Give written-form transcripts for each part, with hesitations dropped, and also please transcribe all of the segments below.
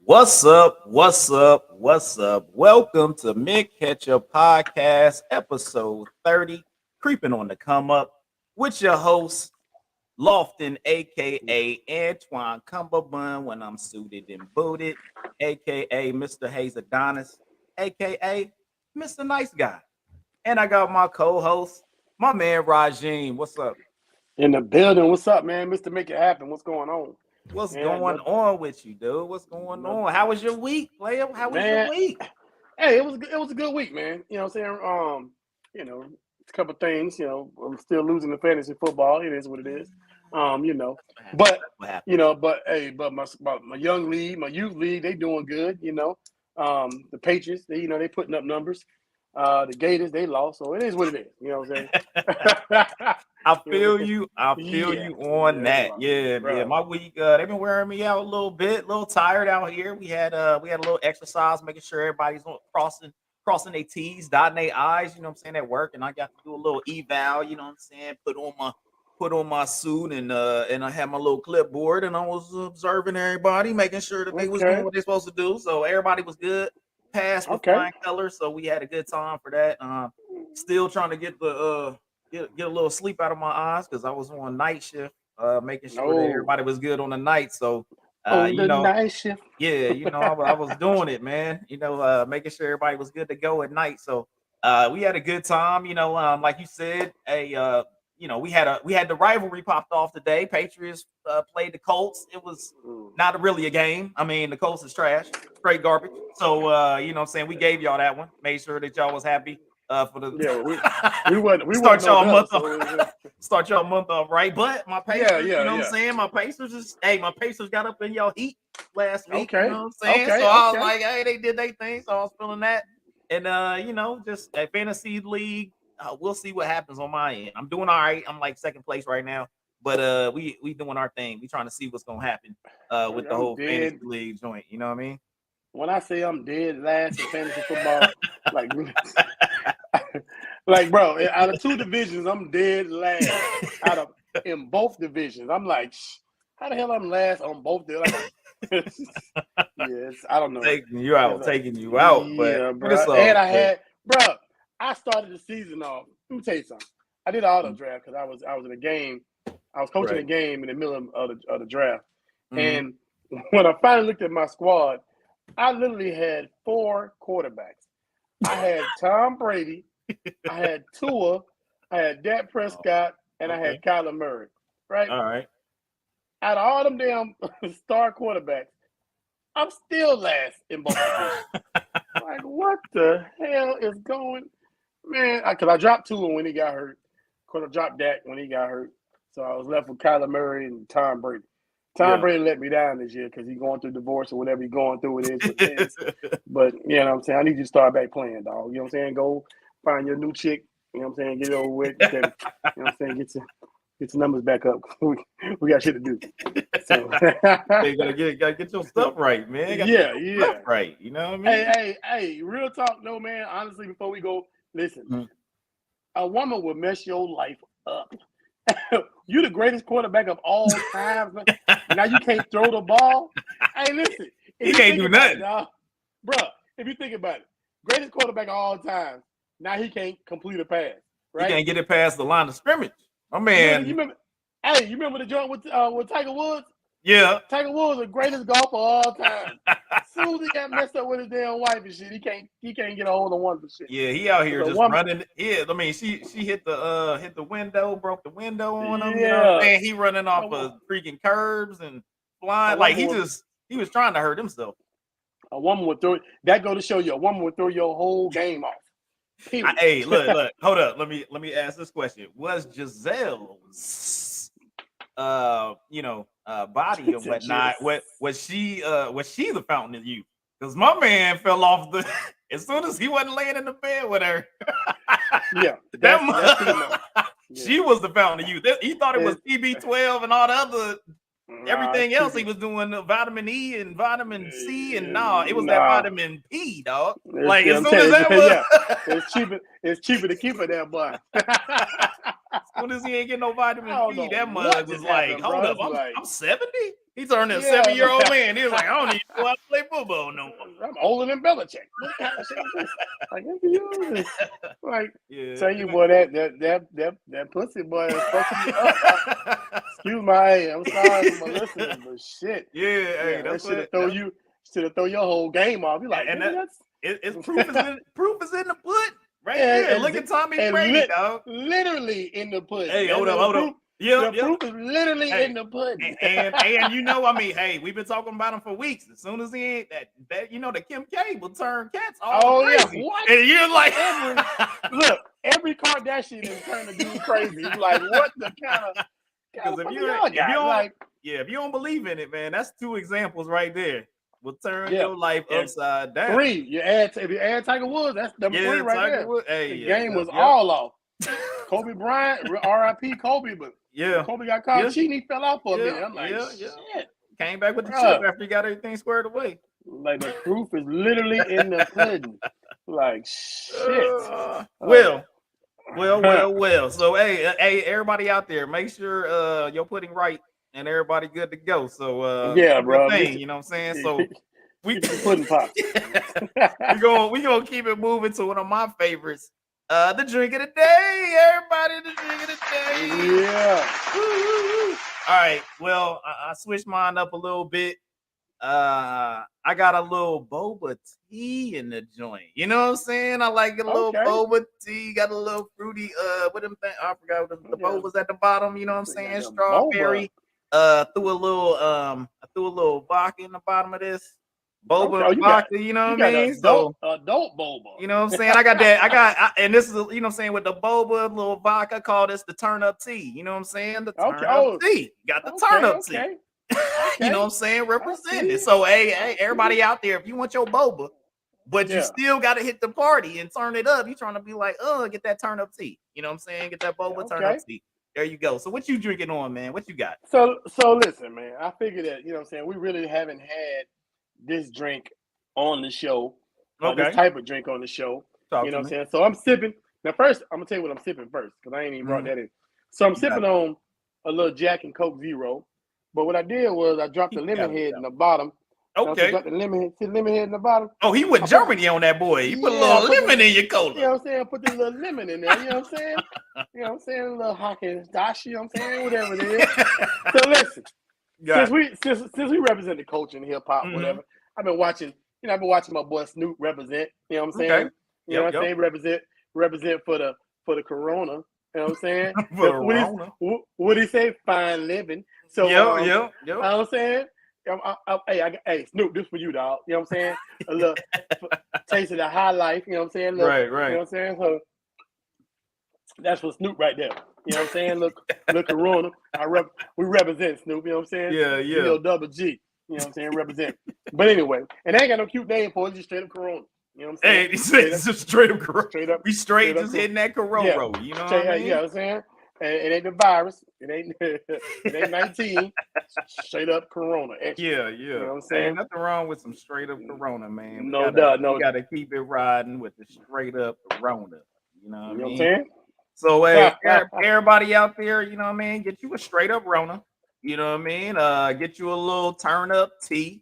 What's up? What's up? What's up? Welcome to Ketchup Podcast, episode 30, Creeping on the Come Up, with your host, Lofton, aka Antoine Cumberbund, when I'm suited and booted, aka Mr. Hayes Adonis, aka Mr. Nice Guy. And I got my co-host, my man Rajim. What's up? In the building. What's up, man? Mr. Make It Happen. What's going on? What's Man, going on with you, dude? What's going on? How was your week, player? How was your man. week? Hey, it was a good week, man. You know what I'm saying? You know, a couple things, I'm still losing the fantasy football. It is what it is. You know. But What happened? but my young league, my youth league, they doing good, The Patriots, they putting up numbers. The Gators, they lost, so it is what it is. You know what I'm saying? I feel you. I feel Yeah, you on that. Yeah, bro. my week. They've been wearing me out a little bit, a little tired out here. We had a little exercise, making sure everybody's crossing their T's, dotting their I's. You know what I'm saying, at work, and I got to do a little eval. You know what I'm saying, put on my suit, and I had my little clipboard, and I was observing everybody, making sure that they was doing Okay, what they're supposed to do. So everybody was good, passed with okay. flying colors. So we had a good time for that. Still trying to get a little sleep out of my eyes because I was on night shift, making sure that Oh, everybody was good on the night. So, uh, on you the know, night shift. yeah, I was doing it, man. Making sure everybody was good to go at night. So, we had a good time. Like you said, we had the rivalry popped off today. Patriots played the Colts. It was Mm. not really a game. I mean, the Colts is trash, straight garbage. So, what I'm saying, we gave y'all that one. Made sure that y'all was happy for the Yeah, we wasn't start no y'all better. month off. So it was, Start y'all month off right. But my yeah, Pacers, yeah, what I'm yeah. saying, my Pacers got up in y'all heat last week. You Okay, know what I'm saying? So okay, I was okay. like, hey, they did their thing. So I was feeling that. And just a fantasy league. We'll see what happens on my end. I'm doing all right. I'm like second place right now. But we doing our thing. We trying to see what's gonna happen with the I'm whole fantasy dead. league joint. You know what I mean? When I say I'm dead last in fantasy football, like, like, bro, out of two divisions, I'm dead last. Out of in both divisions, I'm like, how the hell I'm last on both? Like, yes, I don't know. It's Taking you out, yeah, but it's bro. all And good. bro, I started the season off. Let me tell you something. I did an auto Mm. draft because I was in a game. I was coaching a Right. game in the middle of the draft, Mhm. and when I finally looked at my squad, I literally had four quarterbacks. I had Tom Brady, I had Tua, I had Dak Oh, Prescott, and I okay. had Kyler Murray. Right? All right. Out of all them damn star quarterbacks, I'm still last in both divisions. Like, what the hell is going, man? Because I dropped Tua when he got hurt. Because I dropped Dak when he got hurt. So I was left with Kyler Murray and Tom Brady. Tom Yeah. Brady let me down this year because he's going through divorce or whatever he's going through. It is what it is. But you know what I'm saying? I need you to start back playing, dog. You know what I'm saying? Go find your new chick. You know what I'm saying? Get it over with. You know what I'm saying? Get your numbers back up. We got shit to do. So They gotta get your stuff right, man. Gotta get yeah, your stuff yeah. right. You know what I Hey, mean? hey, hey, real talk, no, man. Honestly, before we go, listen, Mhm. a woman will mess your life up. You the greatest quarterback of all time. Now you can't throw the ball. Hey, listen, if He you can't think do about it, nothing. dog, bruh, if you think about it, greatest quarterback of all time. Now he can't complete a pass, He right? can't get it past the line of scrimmage. My You remember, you man, remember, hey, you remember the joint with Tiger Woods? yeah. Tiger Woods, the greatest golfer of all time. Soon as he got messed up with his damn wife and shit, he can't get a hold of one for shit. Yeah, he out Because here a just woman, running. Yeah, I mean, she hit the window, broke the window on him. You know what I'm yeah, saying? He running a, off wo- of freaking curbs and a flying like woman he would just he was trying to hurt himself. a woman would throw that go to show you a woman would throw your whole game off. Period. Hey, look, hold up. Let me ask this question. Was Giselle's body and Said she was. whatnot, was she the fountain of youth? Because my man fell off the as soon as he wasn't laying in the bed with her. Yeah, that's pretty much. that Yeah, she was the fountain of youth. He thought it was it, TB12 and all the other nah, it's everything else. He cheaper. was doing the vitamin E and vitamin C, and nah, it was that Nah, vitamin P, dog. Like as I'm soon as telling you, that yeah, was it's cheaper. It's cheaper to keep it there, boy. soon as he ain't getting no vitamin don't B, know that what mug was just like, happened, hold bro. up, It's like, I'm 70? He turned a yeah, 7-year-old man. He was like, I don't even go out to play football no more. I'm older than Belichick. What kind of shit is this? Like, what you this? Like, Yeah. tell you, boy, that pussy boy is fucking me up. Excuse my, I'm sorry for my listeners, but shit. Yeah, hey, Yeah, that that's should have what. throw your whole game off. You like, And man, that that's it's proof is in the pudding right and, there. Look at Tommy and Brady, dog. literally in the pudding. Hey, That hold up, the hold proof, up. Yep, the yep. proof is literally Hey, in the pudding. and you know, I mean, hey, we've been talking about him for weeks. As soon as he ain't that you know, the Kim K will turn cats all crazy. Yeah, what? And you're like, every Kardashian is turning to dude crazy. You're like, what the kind of because if you y'all got? don't, Like, if you don't believe in it, man, that's 2 examples right there. Will turn yeah. your life And upside down. 3, if you add Tiger Woods, that's number 3 right Tiger there. Woods. Hey, The game was all off. Kobe Bryant, R.I.P. Kobe, but yeah, Kobe got caught cheating. He fell out for a minute. I'm like, shit. Came back with the chip after he got everything squared away. Like the proof is literally in the pudding. Like shit. Well. So hey, everybody out there, make sure your pudding right and everybody good to go. So yeah, bro. Thing, you know what I'm saying? So we pudding pop. we gonna keep it moving to one of my favorites. The drink of the day, everybody, the drink of the day. Yeah. Woo. All right. Well, I switched mine up a little bit. I got a little boba tea in the joint. You know what I'm saying? I like a little boba tea. Got a little fruity. What them thing? I forgot what the boba's at the bottom. You know what I'm saying? Strawberry. Boba. Threw a little vodka in the bottom of this. Boba and vodka, you know what I mean? Adult boba. You know what I'm saying? I got that. And this is, you know what I'm saying, with the boba, little vodka, call this the turn up tea. You know what I'm saying? The turn up tea. Got the turn up tea. You know what I'm saying? Represent it. So hey, everybody out there, if you want your boba, but you still got to hit the party and turn it up, you trying to be like, get that turn up tea. You know what I'm saying? Get that boba turn up tea. There you go. So what you drinking on, man? What you got? So listen, man. I figured that, you know what I'm saying, we really haven't had this drink on the show. This type of drink on the show. You know what I'm saying? So I'm sipping. Now first, I'm gonna tell you what I'm sipping first, because I ain't even brought that in. So I'm sipping on a little Jack and Coke Zero. But what I did was I dropped the lemon head in the bottom. Okay. Dropped the lemon head in the bottom. Oh, he went Germany on that boy. You put a little lemon in your cola. You know what I'm saying? Put the little lemon in there. You know what I'm saying? You know what I'm saying? A little Hawkins dash. You know what I'm saying? Whatever it is. So listen, since we represent the culture and hip hop, whatever. I've been watching my boy Snoop represent. You know what I'm saying? Okay. You know what I'm saying? Represent for the Corona. You know what I'm saying? What he say? Fine living. So you know what I'm saying? Hey, Snoop, this for you, dog. You know what I'm saying? A little taste of the high life. You know what I'm saying? Right. You know what I'm saying? So that's for Snoop right there. You know what I'm saying? Look, Corona. We represent Snoop. You know what I'm saying? Yeah. Double G. You know what I'm saying? Represent. But anyway, and they ain't got no cute name for it. Just straight up Corona. You know what I'm saying? Hey, he said it's just straight up Corona. We straight straight just hitting that Corona road. You know what I mean? You know what I'm saying? And it ain't the virus. It ain't 19. Straight up Corona. Extra. Yeah. You know what I'm saying? Ain't nothing wrong with some straight up Corona, man. No doubt. We gotta keep it riding with the straight up Corona. You know what I mean? What I'm saying? So hey, everybody out there, you know what I mean? Get you a straight up Rona. You know what I mean? Get you a little turn up tea.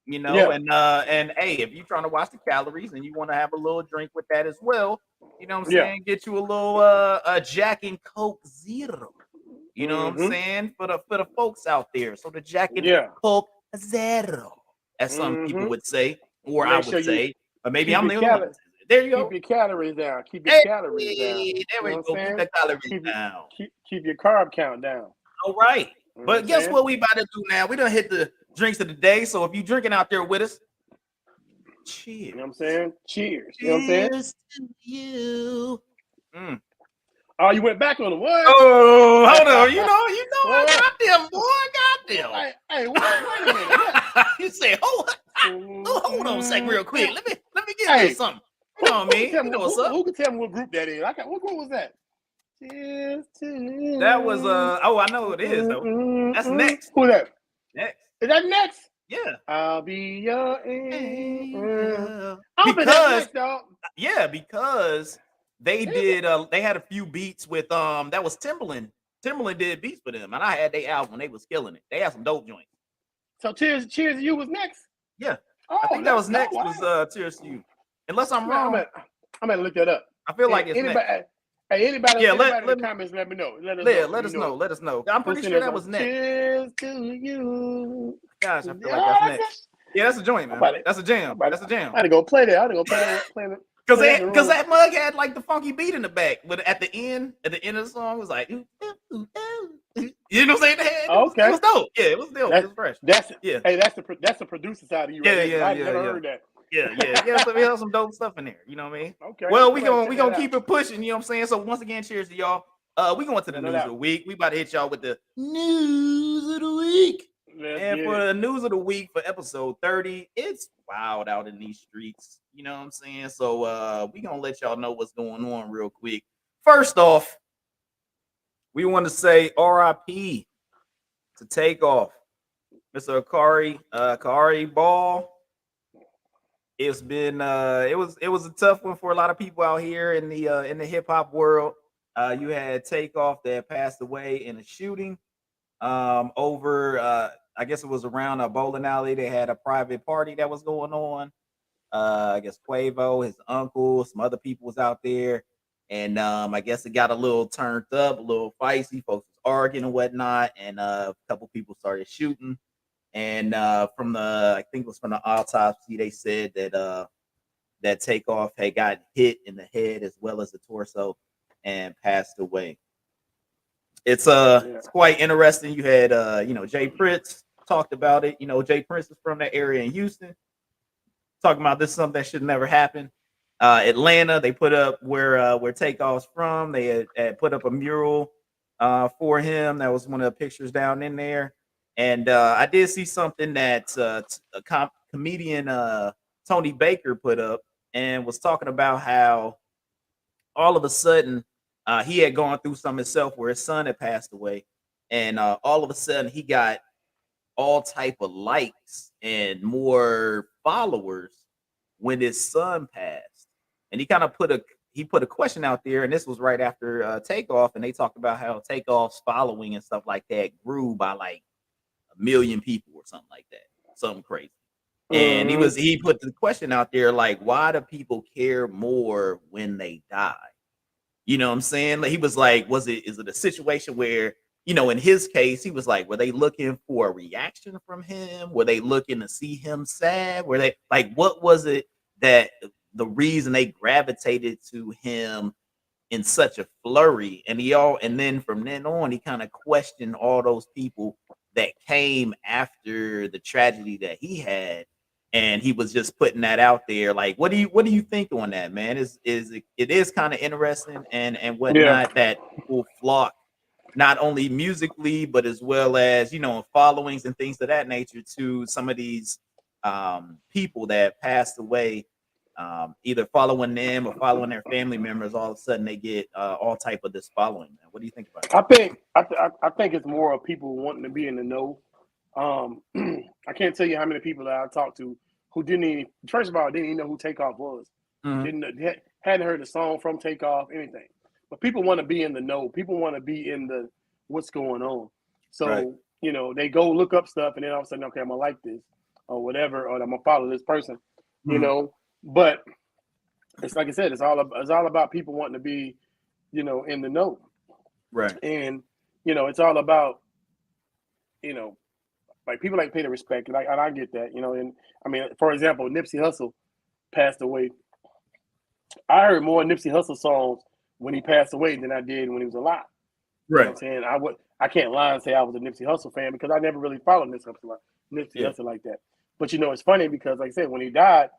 You know, and hey, if you're trying to watch the calories and you want to have a little drink with that as well, you know what I'm saying? Get you a little a Jack and Coke Zero. You know what I'm saying? For the folks out there. So the Jack and Coke Zero, as some people would say, or I would say, or maybe I'm the only one. There you go. Keep your calories down. Keep your calories down. There we go. Keep the calories down. Keep your carb count down. All right. But guess what we about to do now? We done hit the drinks of the day. So if you drinking out there with us, cheers. You know what I'm saying? Cheers. You know what I'm saying? Cheers to you. Oh, you went back on the what? Oh, hold on. You know, I got them, boy. I got them. Hey, wait a minute. You say, hold on a second real quick. Let me get you something. Come on, man. You know what's up? Who can tell me what group that is? What group was that? Cheers to you. That was I know who it is though. That's Next. Who that? Next. Is that Next? Yeah. I'll be your angel. Because they did. They had a few beats with that was Timbaland. Timbaland did beats for them, and I had their album. They was killing it. They had some dope joints. So Cheers to You was next. Yeah, I Oh, think that was no, next. Was Tears to You, unless I'm I'm wrong. gonna look that up. I feel like it's Anybody, next. anybody Yeah, in the comments, let me know. Let us know. let us know. Let us know. I'm pretty Send sure us that on was next. Cheers to You. Gosh, I feel like that's next. Yeah, that's a joint, man. That's a jam. That's a jam. I had to go play that. I had to go play it. Because that mug had like the funky beat in the back, but at the end of the song, it was like, ooh, ooh, ooh, ooh. You know what I'm saying? It was dope. Yeah, it was dope. It was fresh. That's yeah. Hey, that's the producer side of you, right? I've never heard that. Yeah. So we have some dope stuff in there. You know what I mean? Okay. Well, we gonna keep it pushing. You know what I'm saying? So once again, cheers to y'all. We going to the news of the week. We about to hit y'all with the news of the week. And for the news of the week for episode 30, it's wild out in these streets. You know what I'm saying? So we gonna let y'all know what's going on real quick. First off, we want to say RIP to Takeoff, Mr. Kyrie Ball. It's been it was a tough one for a lot of people out here in the hip hop world. You had Takeoff that passed away in a shooting over I guess it was around a bowling alley. They had a private party that was going on. I guess Quavo, his uncle, some other people was out there, and I guess it got a little turned up, a little feisty. Folks was arguing and whatnot, and a couple people started shooting. And from I think it was from the autopsy, they said that that Takeoff had got hit in the head as well as the torso and passed away. It's quite interesting. You had Jay Prince talked about it. Jay Prince is from that area in Houston, talking about this is something that should never happen. Atlanta, they put up where Takeoff's from. They had put up a mural for him. That was one of the pictures down in there. And I did see something that comedian Tony Baker put up and was talking about how all of a sudden he had gone through some himself where his son had passed away, and all of a sudden he got all type of likes and more followers when his son passed. And he kind of put a question out there, and this was right after Takeoff, and they talked about how Takeoff's following and stuff like that grew by like 1 million people or something like that, something crazy. And he put the question out there like, why do people care more when they die? You know what I'm saying? Like, he was like, is it a situation where, in his case, he was like, were they looking for a reaction from him? Were they looking to see him sad? Were they like, what was it that the reason they gravitated to him in such a flurry? And then from then on, he kind of questioned all those people that came after the tragedy that he had. And he was just putting that out there. Like, what do you think on that, man? It is kind of interesting and whatnot that people flock not only musically, but as well as, followings and things of that nature to some of these people that passed away, either following them or following their family members. All of a sudden they get all type of this following, man. What do you think about it? I think it's more of people wanting to be in the know. I can't tell you how many people that I talked to who didn't even know who Takeoff was. Hadn't heard a song from Takeoff, anything. But people want to be in the know. People want to be in the what's going on. So, they go look up stuff, and then all of a sudden, okay, I'm going to like this or whatever, or I'm going to follow this person, But it's like I said, it's all about people wanting to be, in the know. Right. And, it's all about, like people like pay the respect. And I get that, and I mean, for example, Nipsey Hussle passed away. I heard more Nipsey Hussle songs when he passed away than I did when he was alive. Right. You know what I'm saying? I can't lie and say I was a Nipsey Hussle fan because I never really followed Nipsey Hussle like that. But it's funny because, like I said, when he died,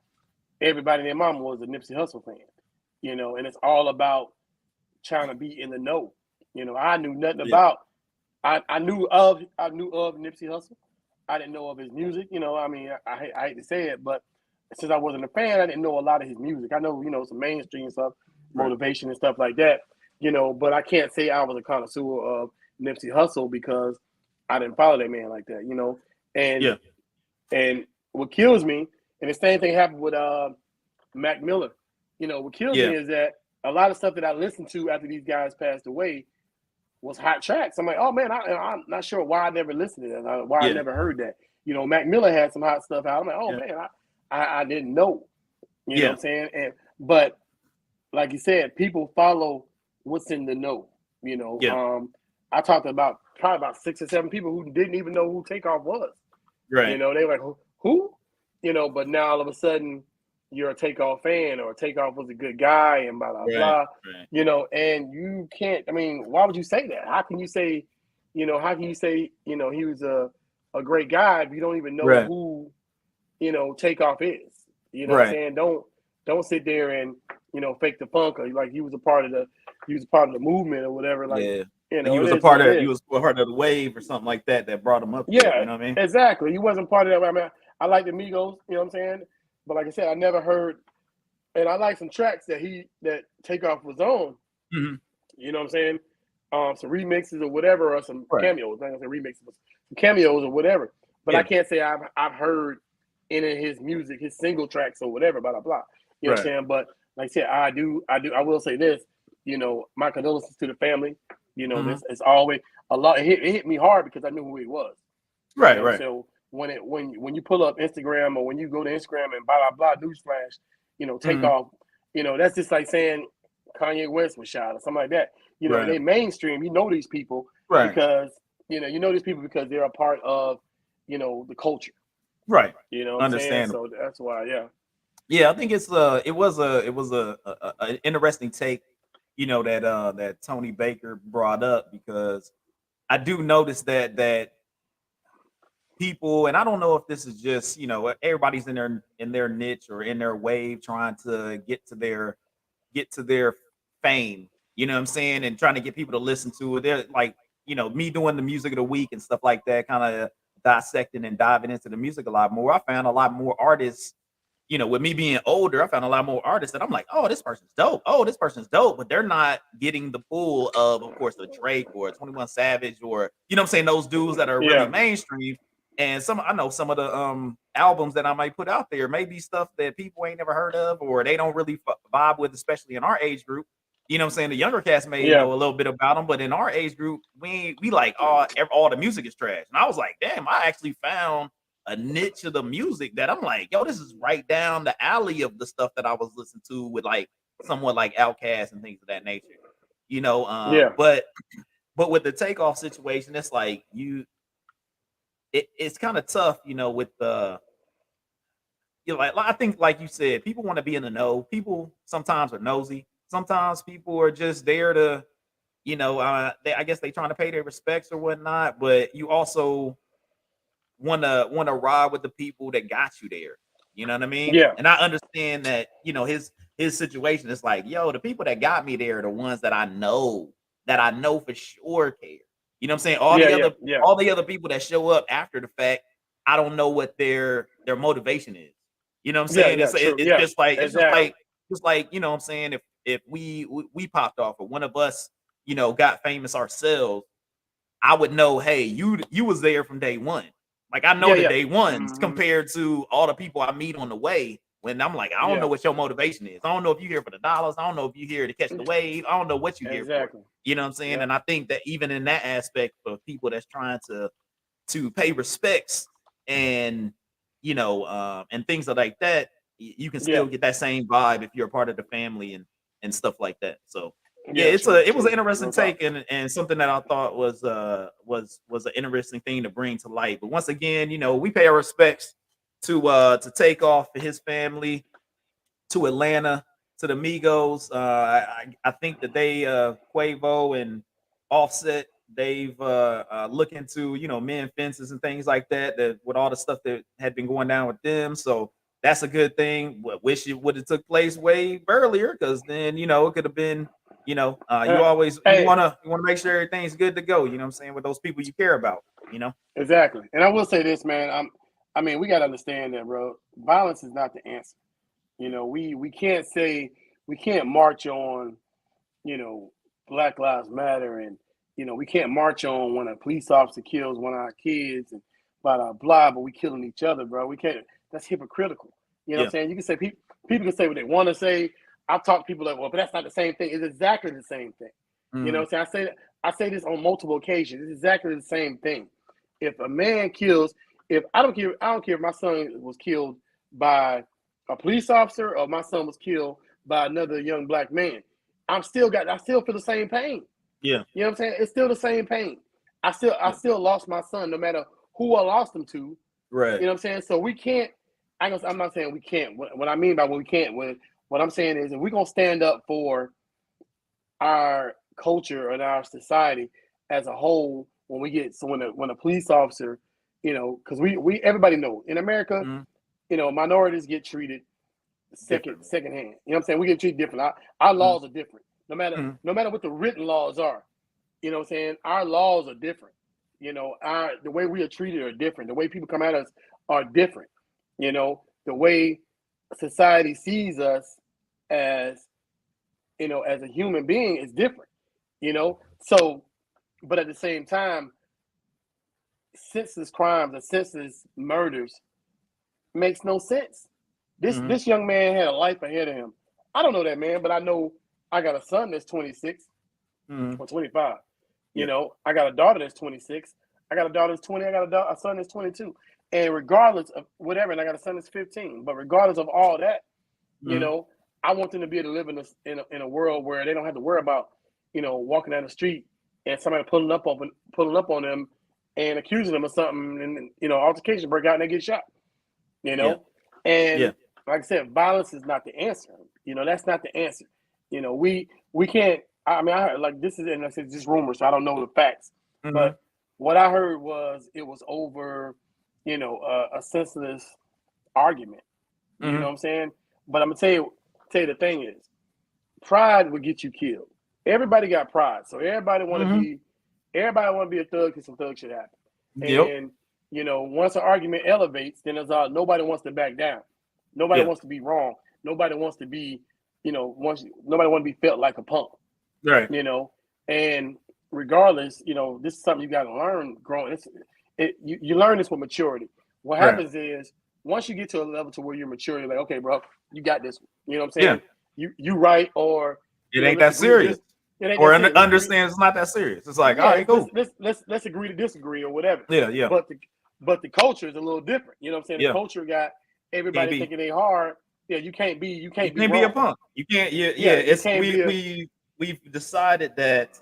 everybody and their mama was a Nipsey Hussle fan. And it's all about trying to be in the know. I knew nothing about. I knew of Nipsey Hussle. I didn't know of his music. I mean, I hate to say it, but since I wasn't a fan, I didn't know a lot of his music. I know, some mainstream stuff, motivation and stuff like that, but I can't say I was a connoisseur of Nipsey Hussle because I didn't follow that man like that, and what kills me, and the same thing happened with Mac Miller. What kills me is that a lot of stuff that I listened to after these guys passed away was hot tracks. I'm like, oh man, I'm not sure why I never listened to that, why I Yeah. never heard that. You know, Mac Miller had some hot stuff out. I'm like, oh Yeah. man, I didn't know. You know Yeah. what I'm saying? But like you said, people follow what's in the know. You know, Yeah. I talked about probably about 6 or 7 people who didn't even know who Takeoff was. You Right. know, they were like, who? You know, but now all of a sudden you're a Takeoff fan, or Takeoff was a good guy and blah blah Right. blah. Right. You know, and you can't. I mean, why would you say that? How can you say, how can you say, he was a great guy if you don't even know Right. who, Takeoff is? You know what I'm Right. saying? Don't sit there and fake the funk, or like he was a part of the movement or whatever. Like, Yeah. it You was a is what part it of you is. was a part of the wave or something like that brought him up there. Yeah, You know what I mean? exactly. He wasn't part of that. I mean, I like the Migos, you know what I'm saying? But like I said, I never heard, and I like some tracks that Takeoff was on. Hmm. You know what I'm saying? Some remixes or whatever, or some Right. cameos. I'm not gonna say remixes, but some cameos or whatever. But I Yeah. can't say I've heard any of his music, his single tracks or whatever, blah blah blah. You know what I'm Right. saying? But like I said, I will say this. My condolences to the family. Hmm. This is always a lot. It hit me hard because I knew who he was. Right. Right. So when you pull up Instagram, or when you go to Instagram and blah blah blah newsflash, Hmm. Takeoff, that's just like saying Kanye West was shot or something like that. Right. They mainstream. You know these people Right. because these people because they're a part of the culture. Right. You know what I'm saying? Understandable. So that's why, yeah. Yeah, I think it was a an interesting take, that Tony Baker brought up, because I do notice that people, and I don't know if this is just, everybody's in their niche or in their wave, trying to get to their fame, you know what I'm saying, and trying to get people to listen to it. They're like, me doing the music of the week and stuff like that, kind of dissecting and diving into the music a lot more. I found a lot more artists, with me being older. I found a lot more artists that I'm like, oh, this person's dope. Oh, this person's dope, but they're not getting the pull of course, a Drake or a 21 Savage, or what I'm saying, those dudes that are really Yeah. mainstream. And I know some of the albums that I might put out there may be stuff that people ain't never heard of, or they don't really vibe with, especially in our age group. You know what I'm saying? The younger cast may Yeah. know a little bit about them, but in our age group, we like all the music is trash. And I was like, damn, I actually found a niche of the music that I'm like, yo, this is right down the alley of the stuff that I was listening to with like somewhat like Outkast and things of that nature. Yeah. But with the Takeoff situation, it's like it's kind of tough, with the like I think, like you said, people want to be in the know. People sometimes are nosy. Sometimes people are just there to, I guess they trying to pay their respects or whatnot. But you also wanna ride with the people that got you there. You know what I mean? Yeah. And I understand that, his situation is like, yo, the people that got me there are the ones that I know for sure care. You know what I'm saying? All Yeah. the Yeah. other Yeah. all the other people that show up after the fact, I don't know what their motivation is. You know what I'm Yeah. saying? Yeah. True. It's Yeah. just like Exactly. you know what I'm saying, if we popped off, or one of us, got famous ourselves, I would know, hey, you was there from day one. Like, I know Yeah. the Yeah. day ones Hmm. compared to all the people I meet on the way. When I'm like, I don't know Yeah. what your motivation is. I don't know if you're here for the dollars. I don't know if you're here to catch the wave. I don't know what you're here for. Exactly. You know what I'm saying? Yeah. And I think that even in that aspect, for people that's trying to pay respects, and and things like that, you can Yeah. still get that same vibe if you're a part of the family, and stuff like that. So yeah, Yeah. True. it was an True. interesting Real talk. take, and something that I thought was an interesting thing to bring to light. But once again, we pay our respects to Takeoff, for his family, to Atlanta, to the Migos. I think that they, Quavo and Offset, they've looked into, men fences and things like that. That with all the stuff that had been going down with them, so that's a good thing. Wish it would have took place way earlier, because then it could have been. Uh, You hey, wanna make sure everything's good to go. You know what I'm saying, with those people you care about. exactly. And I will say this, man. I mean, we got to understand that, bro. Violence is not the answer. We can't say we can't march on, you know, Black Lives Matter, and we can't march on when a police officer kills one of our kids and blah blah blah, but we killing each other, bro. We can't. That's hypocritical. You know what I'm Yeah. saying? You can say people can say what they want to say. I've talked to people like, well, but that's not the same thing. It's exactly the same thing. You know what I'm saying? I say this on multiple occasions. It's exactly the same thing. If a man kills, if I don't care if my son was killed by a police officer or my son was killed by another young black man, I still feel the same pain. Yeah. You know what I'm saying? It's still the same pain. I still lost my son no matter who I lost him to. Right. You know what I'm saying? So we can't, I'm not saying we can't. What I mean by we can't, what I'm saying is if we're gonna stand up for our culture and our society as a whole, when a police officer, because we everybody know in America, minorities get treated secondhand. You know what I'm saying? We get treated different. Our laws are different. No matter what the written laws are, you know what I'm saying? Our laws are different. The way we are treated are different. The way people come at us are different. The way society sees us as as a human being is different. So, but at the same time, senseless crimes and senseless murders makes no sense. This young man had a life ahead of him. I don't know that man, but I know I got a son that's 26 or 25. I got a daughter that's 26. I got a daughter that's 20. I got a son that's 22. And regardless of whatever, and I got a son that's 15. But regardless of all that, I want them to be able to live in a world where they don't have to worry about, walking down the street and somebody pulling up on them and accusing them of something, and altercation break out and they get shot. And like I said, violence is not the answer. That's not the answer. We can't. I mean, I heard like this is, and I said just rumors, so I don't know the facts. But what I heard was it was over, a senseless argument. You know what I'm saying? But I'm gonna tell you the thing is, pride will get you killed. Everybody got pride, so everybody want to be a thug because some thug shit happen. And once an argument elevates, then nobody wants to back down. Nobody wants to be wrong. Nobody wants to be, nobody want to be felt like a punk. Right. And regardless, this is something you got to learn growing. You learn this with maturity. What happens is once you get to a level to where you're mature, you're like, okay, bro, you got this. You know what I'm saying? Yeah. You right, or it ain't that serious. Or understand it's not that serious. It's like, all right, cool. Let's agree to disagree or whatever. Yeah. But the culture is a little different. You know what I'm saying? Yeah. The culture got everybody thinking they hard. Yeah, you can't be a punk. You can't. We've decided that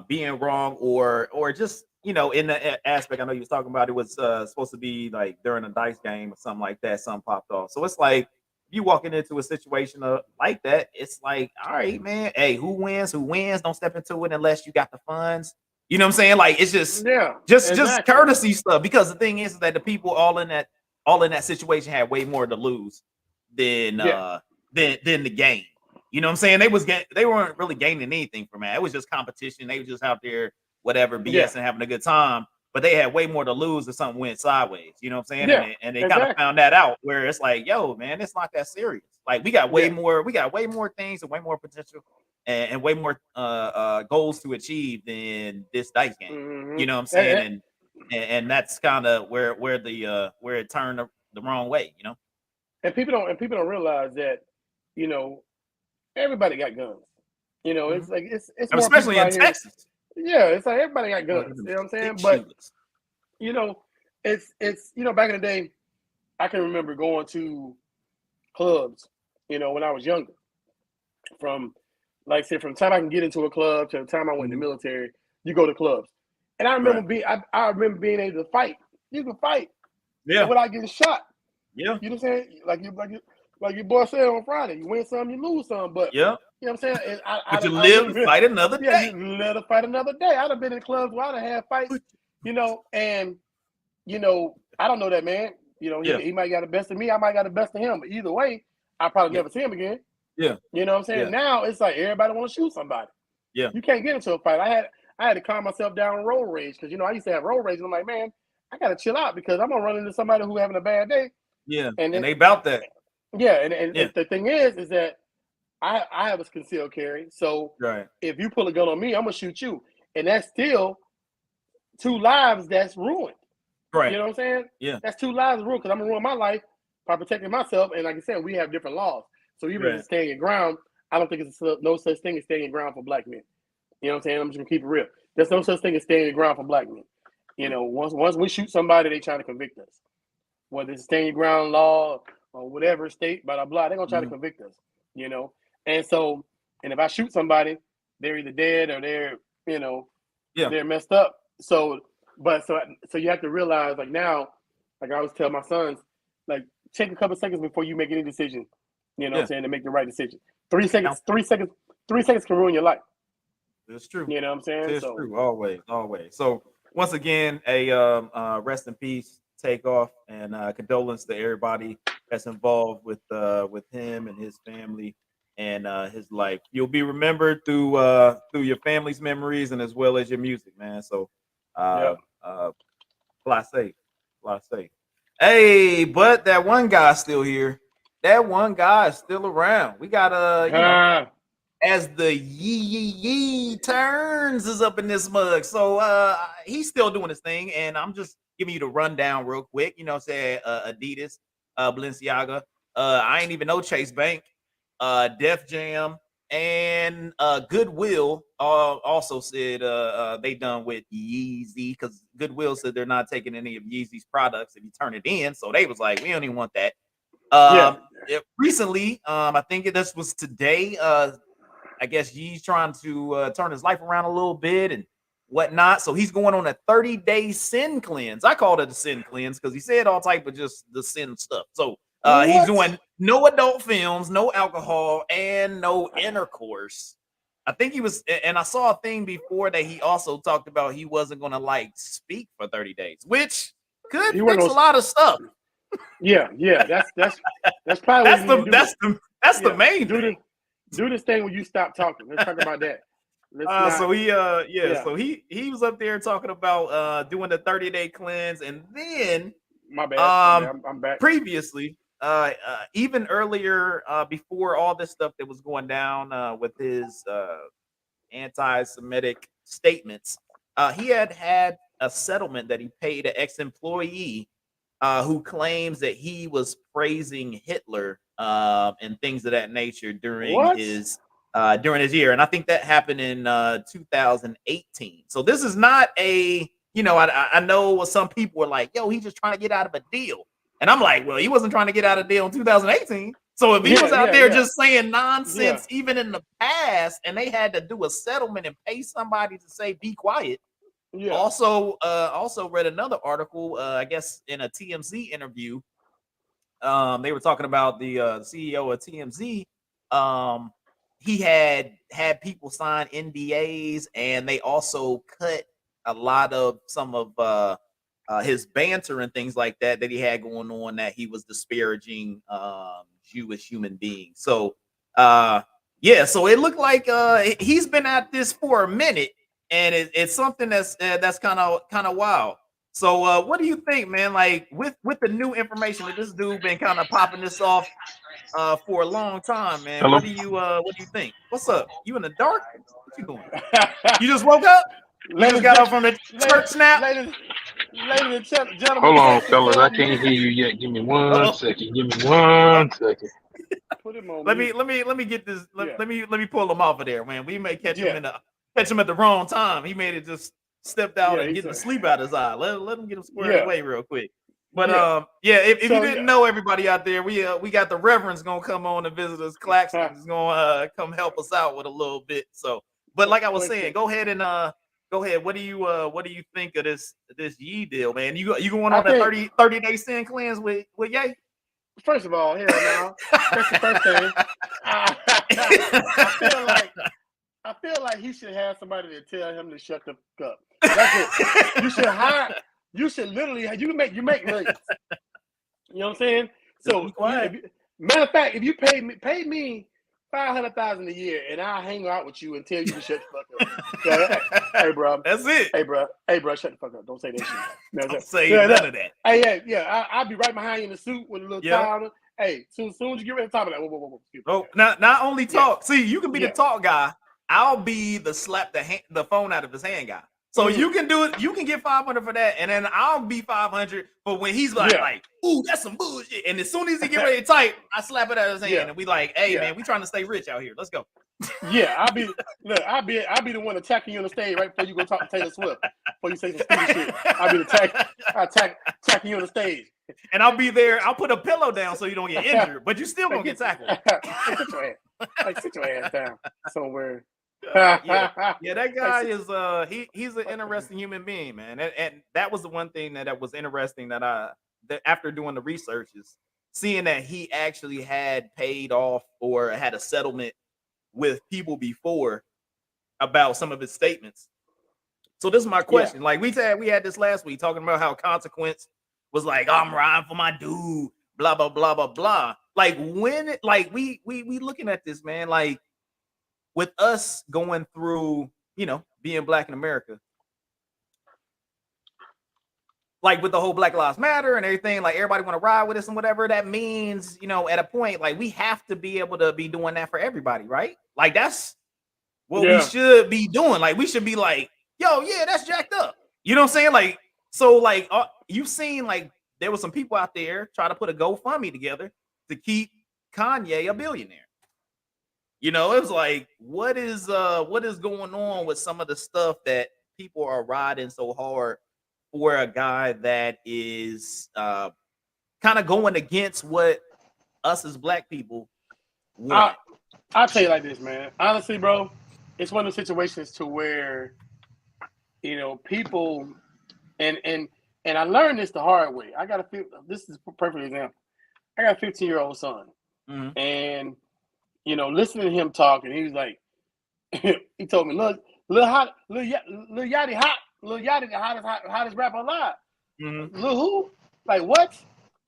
being wrong or just in the aspect I know you was talking about, it was supposed to be like during a dice game or something like that, something popped off. So it's like you walking into a situation like that, it's like, all right, man, hey, who wins? Don't step into it unless you got the funds. You know what I'm saying? Like it's just just courtesy stuff, because the thing is that the people all in that situation had way more to lose than the game. You know what I'm saying? They weren't really gaining anything from it. It was just competition. They were just out there, whatever, BS and having a good time. But they had way more to lose if something went sideways. You know what I'm saying? Yeah, and they kind of found that out, where it's like, yo, man, it's not that serious. Like we got way more things and way more potential and way more goals to achieve than this dice game. You know what I'm saying? And that's kind of where it turned the wrong way, And people don't realize that, everybody got guns. It's like it's more especially in Texas. Yeah, it's like everybody got guns. You know what I'm saying? But it's back in the day, I can remember going to clubs, when I was younger. From like I said, from the time I can get into a club to the time I went in the military, you go to clubs. And I remember I remember being able to fight. You can fight without getting shot. Yeah. You know what I'm saying? Like your boy said on Friday, you win some, you lose some. But you know what I'm saying? And but you live to fight another day. Yeah, you live to fight another day. I'd have been in clubs where I'd have had fights, and I don't know that man. He might got the best of me, I might got the best of him. But either way, I probably never see him again. Yeah. You know what I'm saying? Yeah. Now it's like everybody want to shoot somebody. Yeah. You can't get into a fight. I had to calm myself down on road rage, because I used to have road rage, and I'm like, man, I gotta chill out because I'm gonna run into somebody who having a bad day. Yeah. And they about that. Yeah, and the thing is that I have a concealed carry. So if you pull a gun on me, I'm gonna shoot you. And that's still 2 lives that's ruined. Right. You know what I'm saying? Yeah. That's 2 lives ruined, because I'm gonna ruin my life by protecting myself. And like I said, we have different laws. So even if Right. it's staying your ground, I don't think it's no such thing as staying your ground for black men. You know what I'm saying? I'm just gonna keep it real. There's no such thing as staying your ground for black men. You know, once we shoot somebody, they trying to convict us. Whether it's stand your ground law or whatever state, blah blah blah, they're gonna try to convict us. You know, and so, and if I shoot somebody, they're either dead or they're, you know, they're messed up. So, so you have to realize, like now, like I always tell my sons, like take a couple seconds before you make any decision. You know what I'm saying, to make the right decision. 3 seconds, 3 seconds can ruin your life. It's true. You know what I'm saying? It's true. Always. So once again, a rest in peace, Takeoff, and condolence to everybody that's involved with him and his family and his life. You'll be remembered through your family's memories and as well as your music, man. So fly safe. Hey, but that one guy's still here. That one guy is still around. We got as the yee turns is up in this mug. So he's still doing his thing, and I'm just giving you the rundown real quick. You know, say Adidas, Balenciaga. I ain't even know Chase Bank, Def Jam, and Goodwill also said they done with Yeezy, because Goodwill said they're not taking any of Yeezy's products if you turn it in. So they was like, we don't even want that. Recently, I think this was today. I guess he's trying to turn his life around a little bit and whatnot. So he's going on a 30-day sin cleanse. I called it a sin cleanse because he said all type of just the sin stuff. So he's doing no adult films, no alcohol, and no intercourse. I think he was, and I saw a thing before that he also talked about he wasn't going to like speak for 30 days, which could fix a lot of stuff. Yeah, that's probably that's the main thing. Do this thing when you stop talking. Let's talk about that. So he was up there talking about doing the 30-day cleanse, and then my bad. I'm back. Previously, even earlier, before all this stuff that was going down with his anti-Semitic statements, he had a settlement that he paid an ex-employee who claims that he was praising Hitler and things of that nature during his year. And I think that happened in 2018. So this is not a, I know some people were like, yo, he's just trying to get out of a deal. And I'm like, well, he wasn't trying to get out of a deal in 2018. So if he was out there just saying nonsense, even in the past, and they had to do a settlement and pay somebody to say, be quiet. Yeah. Also read another article, I guess in a TMZ interview. They were talking about the CEO of TMZ. He had people sign NDAs, and they also cut a lot of some of his banter and things like that he had going on, that he was disparaging Jewish human beings. So so it looked like he's been at this for a minute. And it's something that's kind of wild. So what do you think, man? Like with the new information that this dude been kind of popping this off for a long time, man. Hello? What do you think? What's up? You in the dark? What you doing? You just woke up? You just got up from the church snap? Ladies and gentlemen. Hold on, fellas. I can't hear you yet. Give me one second. Put him on. Let me get this. Let me pull him off of there, man. We may catch him at the wrong time. He made it just stepped out and getting the sleep out of his eye. Let him get him squared away real quick. But if you didn't know, everybody out there, we got the Reverend's gonna come on and visit us. Claxton is gonna come help us out with a little bit. So, but like I was saying, go ahead. What do you think of this Yee deal, man? You going on a 30-day sin cleanse with Ye? First of all, here now, that's the first thing. I feel like he should have somebody to tell him to shut the fuck up. That's it. You should hire. You should literally. You make millions. You know what I'm saying? So, matter of fact, if you pay me $500,000 a year, and I'll hang out with you and tell you to shut the fuck up. Hey, bro. That's it. Hey, bro. Shut the fuck up. Don't say that shit. Don't say none of that. Hey, I'll be right behind you in the suit with a little tie on. Hey, soon as you get ready to talk about that. Whoa. Not only talk. See, you can be the talk guy. I'll be the slap the phone out of his hand guy. So you can do it. You can get 500 for that, and then I'll be 500 for when he's like, ooh, that's some bullshit. And as soon as he get ready to type, I slap it out of his hand, and we like, hey man, we trying to stay rich out here. Let's go. Yeah, I'll be the one attacking you on the stage right before you go talk to Taylor Swift. Before you say some stupid shit, I'll be attacking you on the stage. And I'll be there. I'll put a pillow down so you don't get injured, but you still gonna get tackled. Sit your ass down somewhere. Yeah, that guy is he's an interesting human being, man. And that was the one thing that was interesting that after doing the research is seeing that he actually had paid off or had a settlement with people before about some of his statements. So this is my question. Like we had this last week talking about how Consequence was like, I'm riding for my dude, blah blah blah blah blah. Like when we looking at this, man, like with us going through, being Black in America, like with the whole Black Lives Matter and everything, like everybody want to ride with us and whatever that means, at a point, like we have to be able to be doing that for everybody, right? Like that's what we should be doing. Like we should be like, yo, yeah, that's jacked up. You know what I'm saying? Like, so like you've seen like there was some people out there try to put a GoFundMe together to keep Kanye a billionaire. It was like, what is going on with some of the stuff that people are riding so hard for a guy that is kind of going against what us as Black people want? I'll tell you like this, man. Honestly, bro, it's one of those situations to where, people, and I learned this the hard way. This is a perfect example. I got a 15-year-old son, and listening to him talk, and he was like, he told me, look, Lil Yachty hot. Lil Yachty the hottest rapper alive. Lil who? Like what?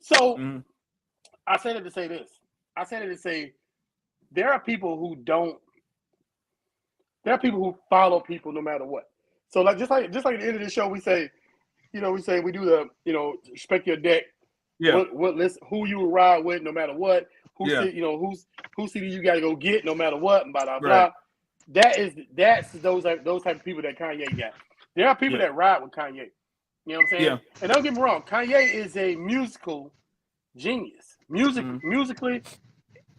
So I said it to say this. I said it to say there are people who follow people no matter what. So like just like at the end of the show, we say, we do the, respect your deck. Yeah. What list? Who you will ride with no matter what? Whose CD you got to go get no matter what? And blah blah blah. That's those type of people that Kanye got. There are people that ride with Kanye. You know what I'm saying? Yeah. And don't get me wrong, Kanye is a musical genius. Musically,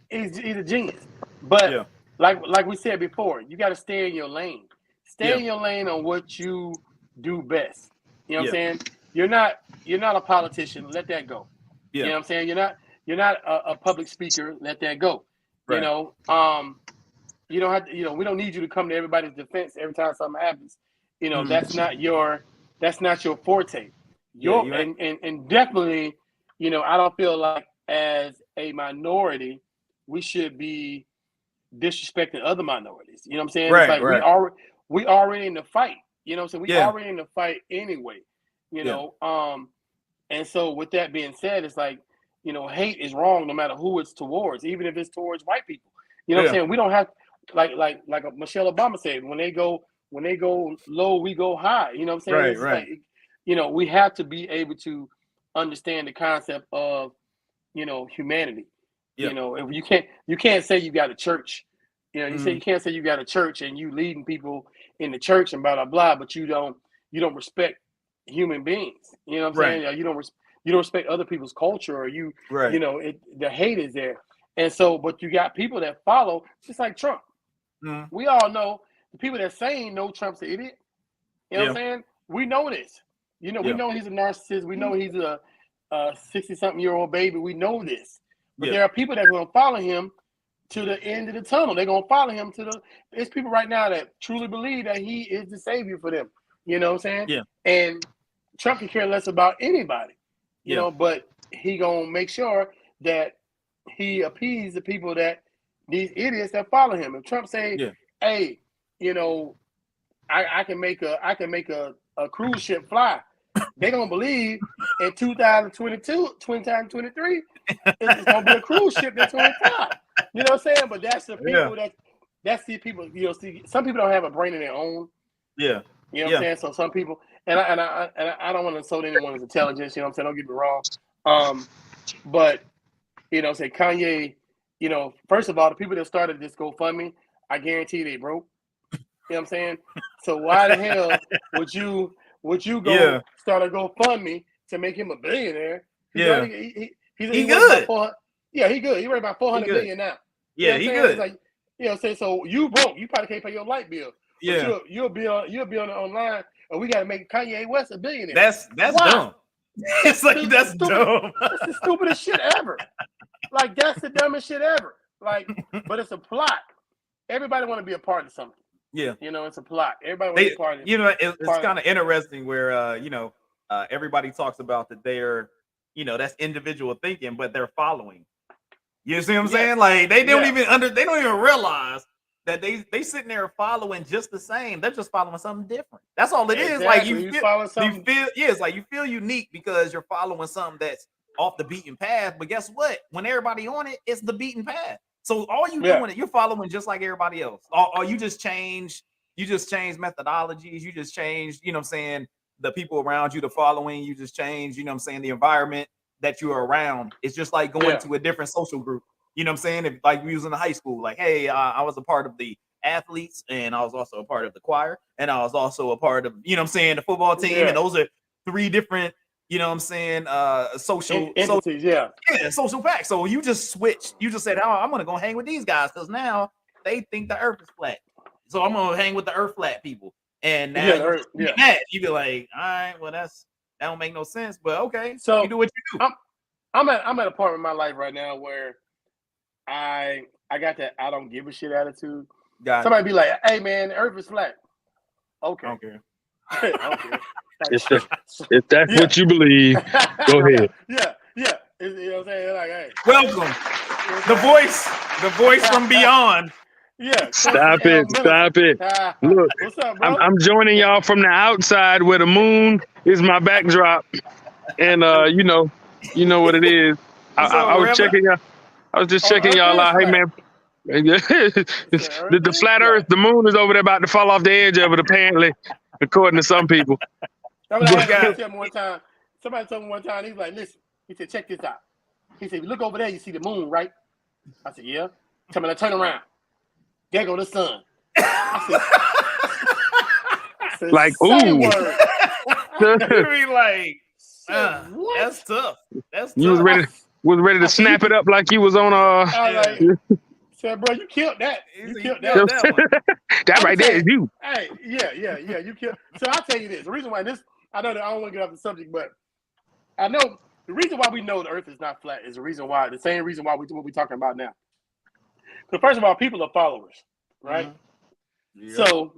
he's a genius. But like we said before, you got to stay in your lane. Stay in your lane on what you do best. You know what I'm saying? You're not a politician. Let that go. Yeah. You know what I'm saying? You're not a public speaker. Let that go. Right. You don't have to, we don't need you to come to everybody's defense every time something happens. That's not your forte. And definitely, I don't feel like as a minority, we should be disrespecting other minorities. You know what I'm saying? Right, it's like we already in the fight. You know what I'm saying? We already in the fight anyway. And so with that being said, it's like, hate is wrong no matter who it's towards, even if it's towards white people. You know what I'm saying? We don't have like Michelle Obama said, when they go low, we go high. You know what I'm saying? Right. Like, we have to be able to understand the concept of, humanity. Yep. If you can't say you got a church. You can't say you got a church and you leading people in the church and blah blah blah, but you don't respect human beings. You know what I'm saying? You don't respect other people's culture, or the hate is there. And so, but you got people that follow, just like Trump. We all know the people that saying no, Trump's an idiot. You know what I'm saying? We know this. We know he's a narcissist. We know he's a 60-something-year-old baby. We know this. But there are people that are going to follow him to the end of the tunnel. They're going to follow him there's people right now that truly believe that he is the savior for them. You know what I'm saying? Yeah. And Trump can care less about anybody, you know, but he going to make sure that he appease the people these idiots that follow him. If Trump say, hey, I can make a cruise ship fly, they're going to believe in 2023, it's going to be a cruise ship that's going to fly. You know what I'm saying? But that's the people that's the people, some people don't have a brain of their own. Yeah. You know what I'm saying? So some people, and I don't want to insult anyone's intelligence, you know what I'm saying? Don't get me wrong. But, say Kanye, first of all, the people that started this GoFundMe, I guarantee they broke. You know what I'm saying? So why the hell would you go start a GoFundMe to make him a billionaire? He's he worth about good. 400. Yeah, he good. He worth about 400 million now. Yeah, he good. It's like, so you broke. You probably can't pay your light bill. Yeah, you'll be on online, and we got to make Kanye West a billionaire. That's dumb. It's like that's dumb. It's the stupidest shit ever. Like that's the dumbest shit ever. Like, but it's a plot. Everybody want to be a part of something. Yeah, it's a plot. Everybody want to be a part of it. It's kind of interesting where everybody talks about that they're that's individual thinking, but they're following. You see what I'm saying? Like they don't even realize that they sitting there following just the same. They're just following something different. That's all it is. Like you feel unique because you're following something that's off the beaten path. But guess what? When everybody on it, it's the beaten path. So all you doing it, you're following just like everybody else. Or you just change methodologies. You just change, the people around you, the following. You just change, the environment that you're around. It's just like going to a different social group. You know what I'm saying? If like we was in the high school, like, hey, I was a part of the athletes, and I was also a part of the choir, and I was also a part of, the football team, and those are three different, social entities, social packs. So you just switched. You just said, oh, I'm gonna go hang with these guys because now they think the earth is flat. So I'm gonna hang with the earth flat people. And now you be like, all right, well that don't make no sense, but okay. So you do what you do. I'm at a point in my life right now where I got that I don't give a shit attitude. Somebody be like, hey man, the earth is flat. Okay. I don't care. If that's what you believe, go ahead. Yeah. You know what I'm saying? Like, hey. Welcome. The voice from beyond. Yeah. Stop it. Look, what's up, bro? I'm joining y'all from the outside where the moon is my backdrop. And you know what it is. I was checking y'all. I was just checking y'all out. Hey man. the flat earth, the moon is over there about to fall off the edge of it, apparently, according to some people. Somebody told me one time, he was like, listen, he said, check this out. He said, look over there, you see the moon, right? I said, yeah. Tell me to turn around. There go the sun. I said like, ooh. That's tough. You was ready to snap it up like you was on said, bro, you killed that. You killed that one. That right there is you. Hey, yeah, you killed. So I'll tell you this. The reason why I don't want to get off the subject, but I know the reason why we know the earth is not flat is the same reason why what we're talking about now. Because first of all, people are followers, right? Mm-hmm. Yeah. So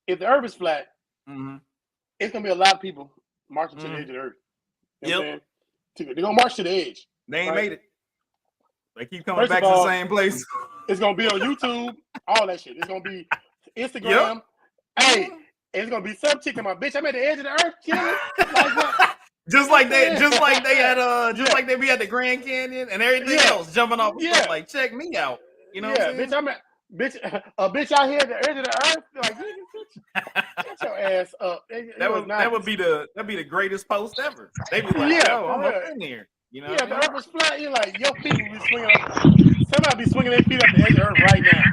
if the earth is flat, it's going to be a lot of people marching to the edge of the earth. You know what I'm saying? They're going to march to the edge. They ain't made it. They keep coming back to the same place. It's going to be on YouTube, all that shit. It's going to be Instagram. Yep. Hey, it's going to be some chick in my bitch. I'm at the edge of the earth killing. Just like they like they be at the Grand Canyon and everything else jumping off. Yeah. Like, check me out. You know what I'm saying? Bitch, I'm at a bitch out here at the edge of the earth. Like, get your ass up. That'd be the greatest post ever. They be like, yo, I'm up in here. You know the earth was flat. You're like, your feet will be swinging up. Somebody be swinging their feet up the edge of the earth right now.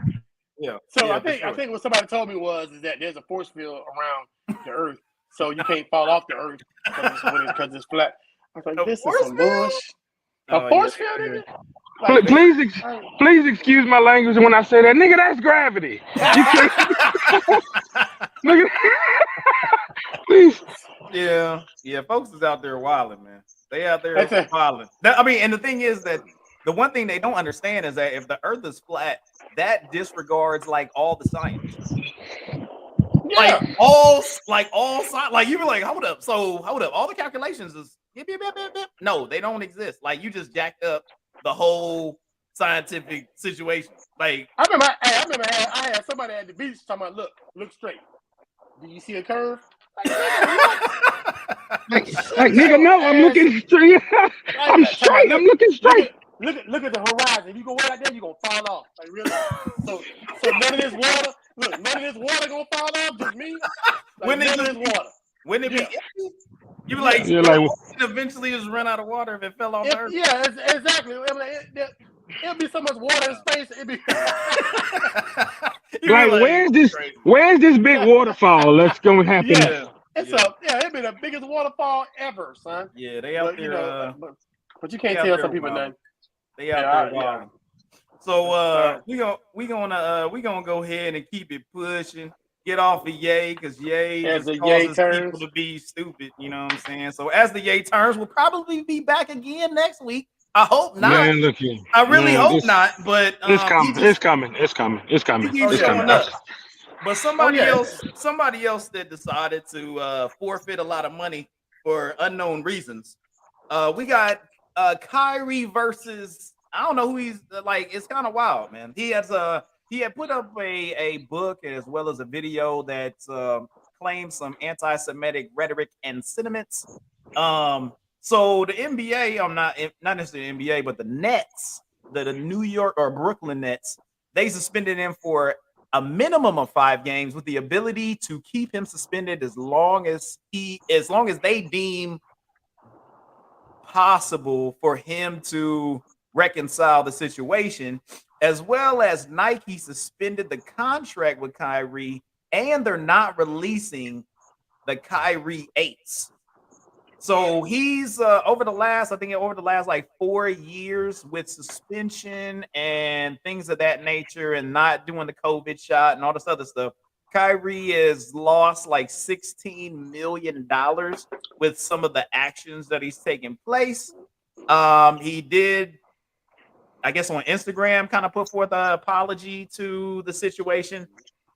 Yeah. So I think what somebody told me is that there's a force field around the earth, so you can't fall off the earth because it's flat. I was like, this is some bullshit. A force field, nigga? Like, please excuse my language when I say that. Nigga, that's gravity. You can't. Nigga. Please. Yeah, folks is out there wilding, man. They out there wilding. And the thing is that the one thing they don't understand is that if the earth is flat, that disregards like all the science. Yeah. Like all science, like you be like, hold up, all the calculations is no, they don't exist. Like you just jacked up the whole scientific situation. Like I remember I had somebody at the beach talking about look straight. Do you see a curve? Like nigga, no, I'm looking straight. I'm straight. I'm looking straight. Look at the horizon. If you go way out there, you're gonna fall off. Like really. So none of this water. Look, none of this water gonna fall off. Just me. Like, none of this water. Wouldn't it be? You be like, eventually just run out of water if it fell off the earth. Yeah, exactly. it'll be so much water in space. It'd be like, where's this big waterfall that's gonna happen? Yeah. It'd be the biggest waterfall ever, son. Yeah, they out there. But you can't tell some people nothing. They out there wild. So we gonna go ahead and keep it pushing. Get off of Ye, because Ye just causes people to be stupid. You know what I'm saying? So as the Ye turns, we'll probably be back again next week. I hope not. Man, look here. I really hope not. But it's coming. It's coming. But somebody else that decided to forfeit a lot of money for unknown reasons. We got Kyrie versus, I don't know who he's like. It's kind of wild, man. He had put up a book as well as a video that claims some anti-Semitic rhetoric and sentiments. So the NBA, not necessarily the NBA, but the Nets, the New York or Brooklyn Nets, they suspended him for a minimum of 5 games with the ability to keep him suspended as long as they deem possible for him to reconcile the situation, as well as Nike suspended the contract with Kyrie, and they're not releasing the Kyrie 8s. So he's over the last like 4 years with suspension and things of that nature, and not doing the COVID shot and all this other stuff. Kyrie has lost like $16 million with some of the actions that he's taking place. He did, I guess, on Instagram, kind of put forth an apology to the situation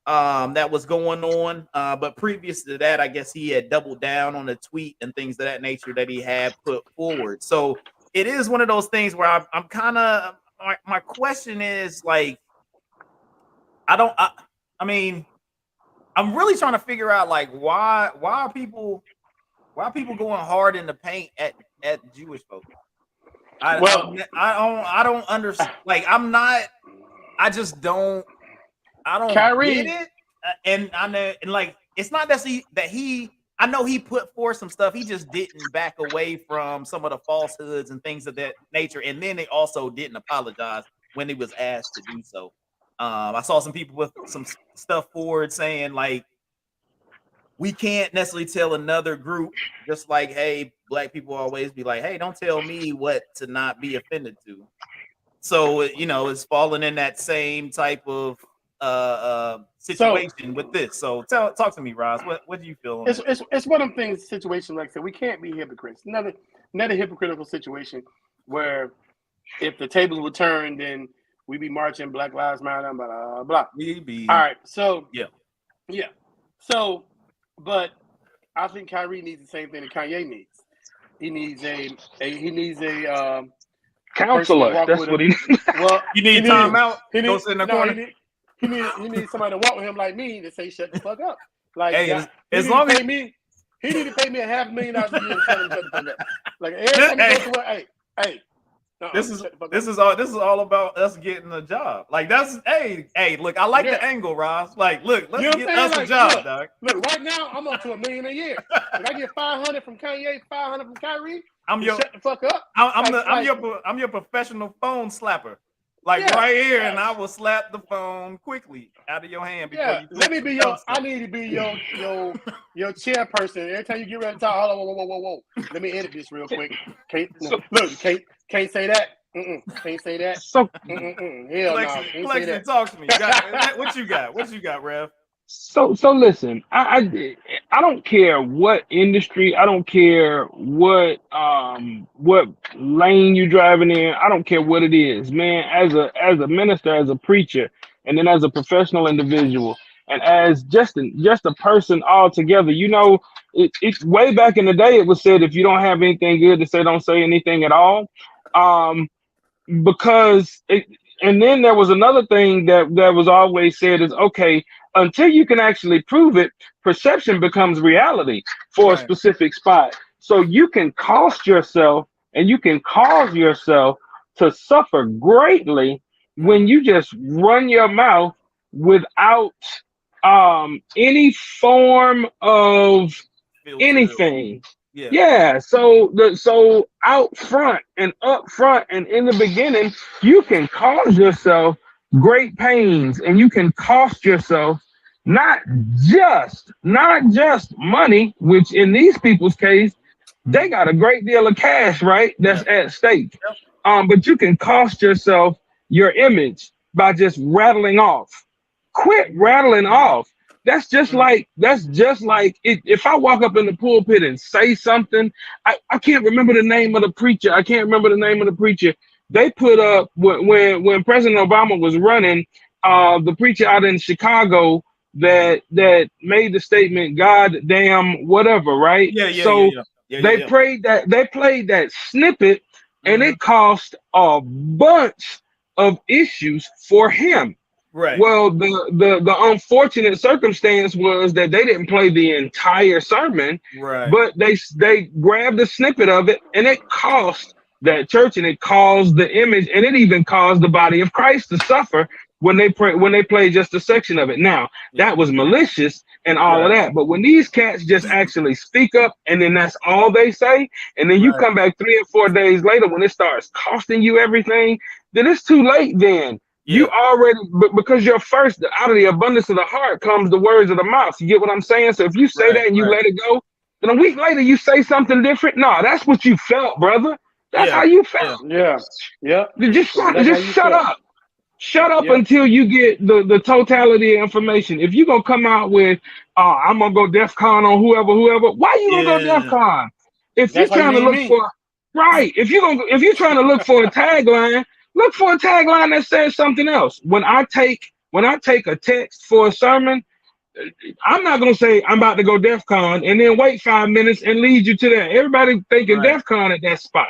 that was going on. But previous to that, I guess he had doubled down on a tweet and things of that nature that he had put forward. So it is one of those things where I'm kind of, my question is like, I mean, I'm really trying to figure out like why are people going hard in the paint at Jewish folks? I don't understand. Like, I don't Kyrie. get it. And I know, and like, it's not that I know he put forth some stuff. He just didn't back away from some of the falsehoods and things of that nature. And then they also didn't apologize when he was asked to do so. I saw some people with some stuff forward saying like, we can't necessarily tell another group, just like, hey, black people always be like, hey, don't tell me what to not be offended to. So, it's falling in that same type of situation with this. So talk to me, Roz. What do you feel? It's one of them things, situation like I said, we can't be hypocrites. Another hypocritical situation where if the tables were turned, then we be marching Black Lives Matter, blah, blah, blah. We be. All right. So, yeah. So, but I think Kyrie needs the same thing that Kanye needs. He needs a counselor. That's what he needs. Well, you need time out. He needs He needs somebody to walk with him like me to say shut the fuck up. Like, hey, as long as he need to pay me $500,000 a year to tell him shut the fuck up. Like every time he goes to work, hey. This is all about us getting a job. Like that's hey, look, I like the angle, Ross. Like, look, let's get us a job, dog. Look, right now I'm up to $1 million a year. If I get 500 from Kanye, 500 from Kyrie, shut the fuck up. I'm your professional phone slapper. Like right here, and I will slap the phone quickly out of your hand before you. Let me be I need to be your chairperson. Every time you get ready to talk, hold on, whoa. Let me edit this real quick. Can't say that. Can't say that. So, Flexion, talk to me. What you got, Rev? So listen. I don't care what industry. I don't care what lane you driving in. I don't care what it is, man. As a minister, as a preacher, and then as a professional individual, and as just a person altogether. It's way back in the day. It was said if you don't have anything good to say, don't say anything at all. And then there was another thing that was always said is, okay, until you can actually prove it, perception becomes reality for a specific spot. So you can cost yourself and you can cause yourself to suffer greatly when you just run your mouth without any form of anything. Yeah, so out front and up front and in the beginning, you can cause yourself great pains, and you can cost yourself not just money, which in these people's case, they got a great deal of cash, right? That's at stake. Yep. But you can cost yourself your image by just rattling off. Quit rattling off. That's just like if I walk up in the pulpit and say something. I can't remember the name of the preacher. I can't remember the name of the preacher. They put up when President Obama was running, the preacher out in Chicago that made the statement, God damn whatever, right? So they played that snippet, and it caused a bunch of issues for him. Right. Well, the unfortunate circumstance was that they didn't play the entire sermon, Right. but they grabbed a snippet of it, and it cost that church, and it caused the image, and it even caused the body of Christ to suffer when they played just a section of it. Now that was malicious and all of that, but when these cats just actually speak up, and then that's all they say, and then you come back 3 or 4 days later when it starts costing you everything, then it's too late. Then you already, because you're first, out of the abundance of the heart comes the words of the mouth. You get what I'm saying? So if you say that and you let it go, then a week later you say something different. No, that's what you felt, brother. That's how you felt. Yeah. Just shut up. Shut up until you get the totality of information. If you're gonna come out with, I'm gonna go DEF CON on whoever, why you gonna go DEF CON? If you're trying to look for if you're trying to look for a tagline, look for a tagline that says something else. When I take a text for a sermon, I'm not gonna say I'm about to go DEF CON and then wait 5 minutes and lead you to that. Everybody thinking DEF CON at that spot.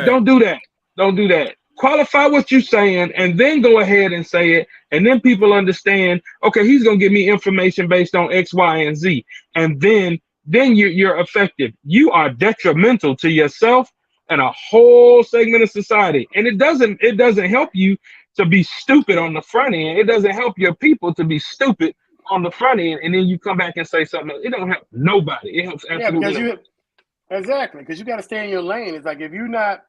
Don't do that. Don't do that. Qualify what you're saying and then go ahead and say it. And then people understand, okay, he's going to give me information based on X, Y, and Z. And then you're effective. You are detrimental to yourself and a whole segment of society. And it doesn't help you to be stupid on the front end. It doesn't help your people to be stupid on the front end. And then you come back and say something else. It don't help nobody. It helps absolutely nobody. Exactly, because you got to stay in your lane. It's like if you're not,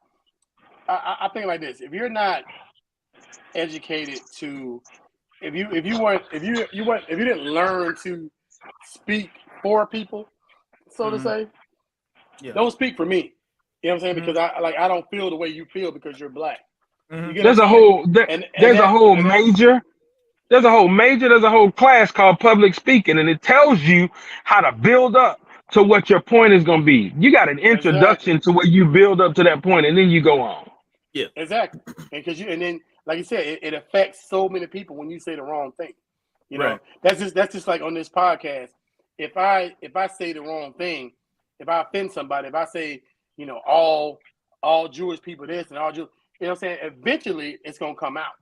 I think like this: if you're not educated to, if you didn't learn to speak for people, so to say, don't speak for me. You know what I'm saying? Because I don't feel the way you feel because you're black. There's a whole class called public speaking, and it tells you how to build up to what your point is going to be. You got an introduction to where you build up to that point, and then you go on. Yeah, exactly. And then, like you said, it affects so many people when you say the wrong thing. You know, that's just like on this podcast. If I say the wrong thing, if I offend somebody, if I say, you know, all Jewish people this and all Jewish, you know what I'm saying? Eventually, it's gonna come out.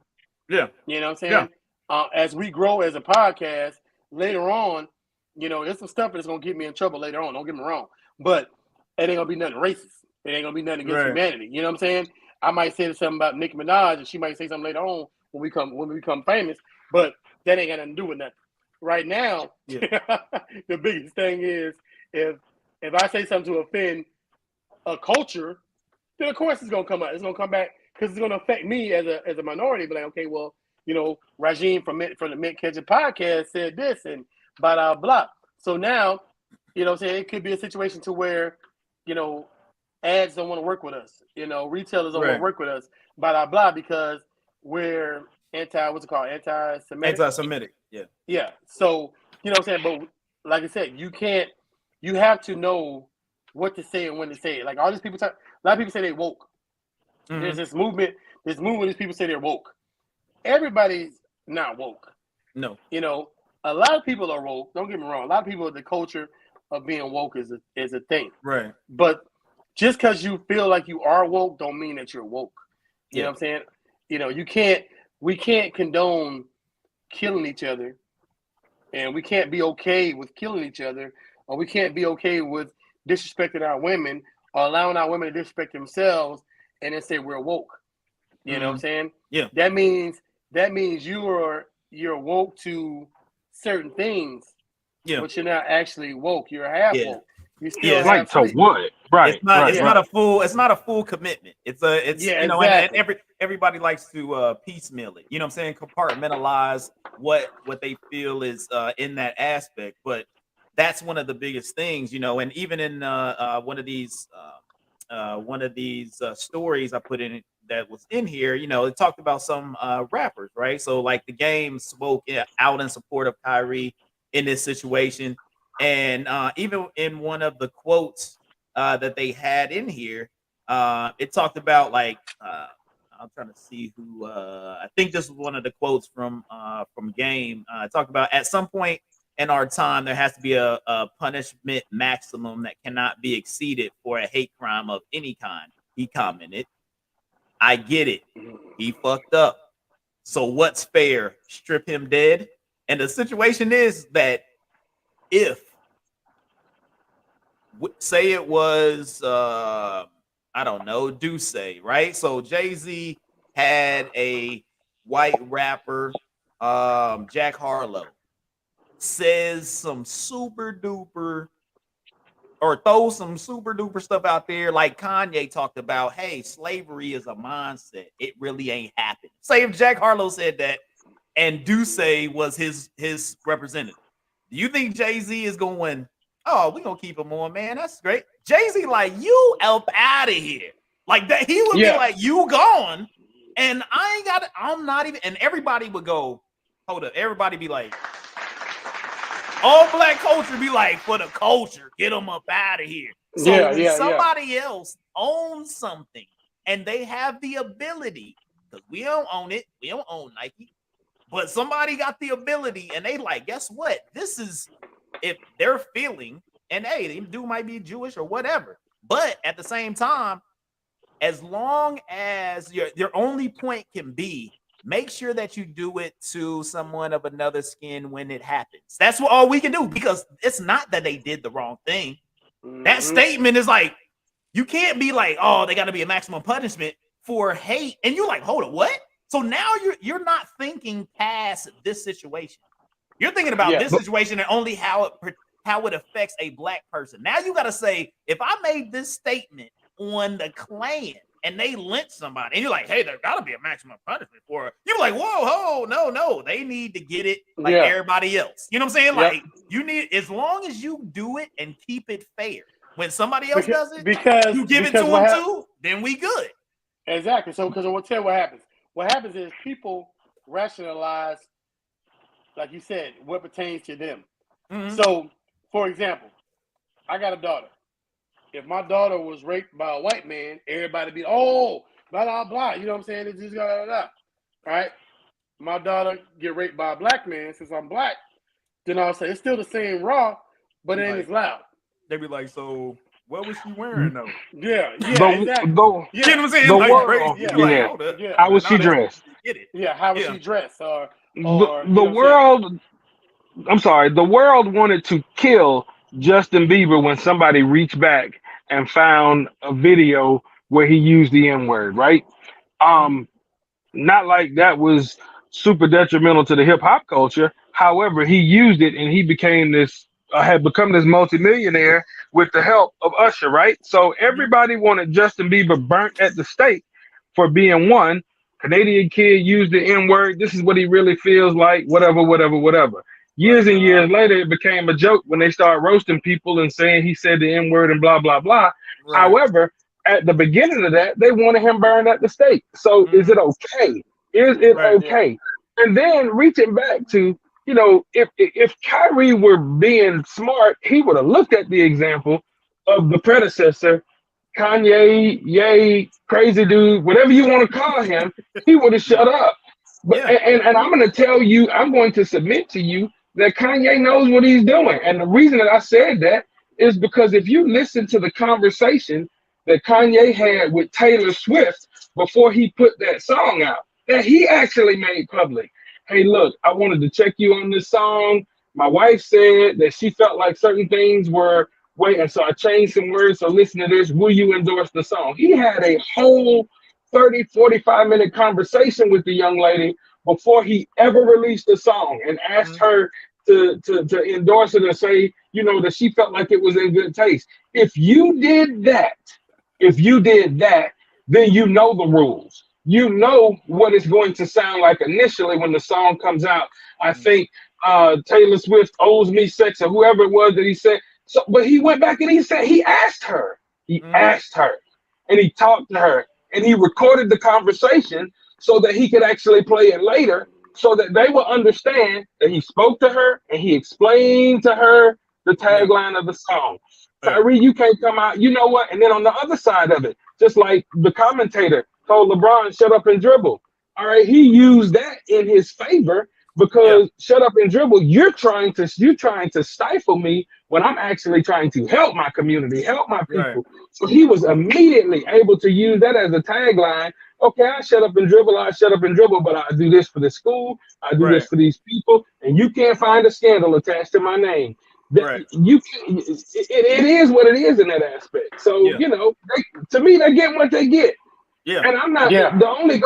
Yeah. You know what I'm saying? Yeah. As we grow as a podcast, later on, you know, there's some stuff that's gonna get me in trouble later on. Don't get me wrong, but it ain't gonna be nothing racist. It ain't gonna be nothing against humanity. You know what I'm saying? I might say something about Nicki Minaj, and she might say something later on when we become famous, but that ain't got nothing to do with nothing. Right now, the biggest thing is if I say something to offend a culture, then of course it's gonna come out. It's gonna come back because it's gonna affect me as a minority. But like, okay, well, you know, Rajim from the Mint Ketchup podcast said this and blah blah blah. So now, you know, what I'm saying, it could be a situation to where, you know, ads don't want to work with us. You know, retailers don't want to work with us. Blah blah blah because we're anti-Semitic. Anti-Semitic. Yeah. Yeah. So you know what I'm saying, but like I said, you have to know what to say and when to say it. Like all these people a lot of people say they woke. Mm-hmm. There's this movement. These people say they're woke. Everybody's not woke. No. You know, a lot of people are woke. Don't get me wrong. A lot of people, the culture of being woke is a thing. Right. But just because you feel like you are woke, don't mean that you're woke. You know what I'm saying? You know, we can't condone killing each other, and we can't be okay with killing each other, or we can't be okay with disrespecting our women or allowing our women to disrespect themselves and then say we're woke. You know what I'm saying? Yeah. That means you're woke to certain things, but you're not actually woke. You're half woke. You Yeah, still Like have to sleep. what? Right, it's right, Yeah. not right. a full commitment. It's Yeah, and exactly. everybody likes to piecemeal it. You know what I'm saying? Compartmentalize what they feel is in that aspect. But that's one of the biggest things, and even in one of these stories I put in that was in here, it talked about some rappers, right? So like the game spoke out in support of Kyrie in this situation. And even in one of the quotes that they had in here, it talked about like I'm trying to see who I think this was one of the quotes from Game. It talked about at some point in our time there has to be a punishment maximum that cannot be exceeded for a hate crime of any kind. He commented, "I get it. He fucked up. So what's fair? Strip him dead." And the situation is that if say it was I don't know, do say, right? So Jay-Z had a white rapper, Jack Harlow, says some super duper or throw some super duper stuff out there, like Kanye talked about. Hey, slavery is a mindset. It really ain't happened. Say if Jack Harlow said that, and Duce was his representative. Do you think Jay Z is going? Oh, we gonna keep him on, man. That's great. Jay Z like you up out of here, like that. He would be Yeah. like you gone, and I ain't got it. I'm not even. And everybody would go, hold up. Everybody be like, all black culture be like, for the culture, get them up out of here. So Yeah. when Yeah. Yeah. somebody else owns something and they have the ability, because we don't own it, we don't own Nike, but somebody got the ability and they like, guess what? This is if they're feeling, and hey, they do might be Jewish or whatever. But at the same time, as long as your only point can be make sure that you do it to someone of another skin when it happens. That's what all we can do, because it's not that they did the wrong thing. That Mm-hmm. statement is like, you can't be like, oh, they got to be a maximum punishment for hate, and you're like, hold on, what? So now you're not thinking past this situation. You're thinking about Yeah. this situation and only how it affects a black person. Now you got to say, if I made this statement on the Klan and they lynch somebody, and you're like, hey, there got to be a maximum punishment for it. You're like, whoa, no, they need to get it like Yeah. everybody else. You know what I'm saying? Yep. Like you need, as long as you do it and keep it fair. When somebody else Because does it, because you give it to because what them happened. too. Then we good. Exactly. So, because I will tell you what happens. What happens is people rationalize, like you said, what pertains to them. Mm-hmm. So, for example, I got a daughter. If my daughter was raped by a white man, everybody be, oh, blah, blah, blah. You know what I'm saying? It's just blah, blah, blah. Right? My daughter get raped by a black man since I'm black, then I'll say it's still the same raw, but it ain't as loud. They be like, so what was she wearing though? Yeah, The exactly. the You know Yeah, what I'm saying? the Like or crazy. world, You're yeah, like, yeah. hold up. yeah, How But was no, she that's dressed? get it. yeah. How was Yeah. she dressed, The or you the know what I'm saying? world. I'm sorry. The world wanted to kill Justin Bieber when somebody reached back and found a video where he used the N word. Right. Mhm. Um. Not like that was super detrimental to the hip hop culture. However, he used it and he became this had become this multimillionaire with the help of Usher, right? So Mhm. everybody wanted Justin Bieber burnt at the stake for being one Canadian kid used the N word. This is what he really feels like. Whatever, whatever, whatever. But Years and years later, it became a joke when they started roasting people and saying he said the N word and blah blah blah. right. However, at the beginning of that, they wanted him burned at the stake. So is Mhm. it okay? Is it Right. Yeah, okay? And then reaching back to, if Kyrie were being smart, he would have looked at the example of the predecessor, Kanye, yay, crazy dude, whatever you want to call him, he would have Yeah. shut up. But Yeah. and I'm going to tell you, I'm going to submit to you that Kanye knows what he's doing. And the reason that I said that is because if you listen to the conversation that Kanye had with Taylor Swift before he put that song out, that he actually made public. Hey, look, I wanted to check you on this song. My wife said that she felt like certain things were waiting, so I changed some words. So listen to this. Will you endorse the song? He had a whole 30, 45-minute conversation with the young lady before he ever released the song and asked Mhm. her to endorse it and say, that she felt like it was in good taste. If you did that, then you know the rules. You know what it's going to sound like initially when the song comes out. I think Taylor Swift owes me sex, or whoever it was that he said. So, but he went back and he asked her. He asked her, and he talked to her, and he recorded the conversation so that he could actually play it later, so that they will understand that he spoke to her and he explained to her the tagline of the song. Kyrie, you can't come out. You know what? And then on the other side of it, just like the commentator told LeBron, shut up and dribble. All right, he used that in his favor because shut up and dribble. You're trying to stifle me when I'm actually trying to help my community, help my people. Right. So he was immediately able to use that as a tagline. Okay, I shut up and dribble, but I do this for the school, I do this for these people, and you can't find a scandal attached to my name. You can, it is what it is in that aspect. So to me, they get what they get. Yeah. And I'm not the only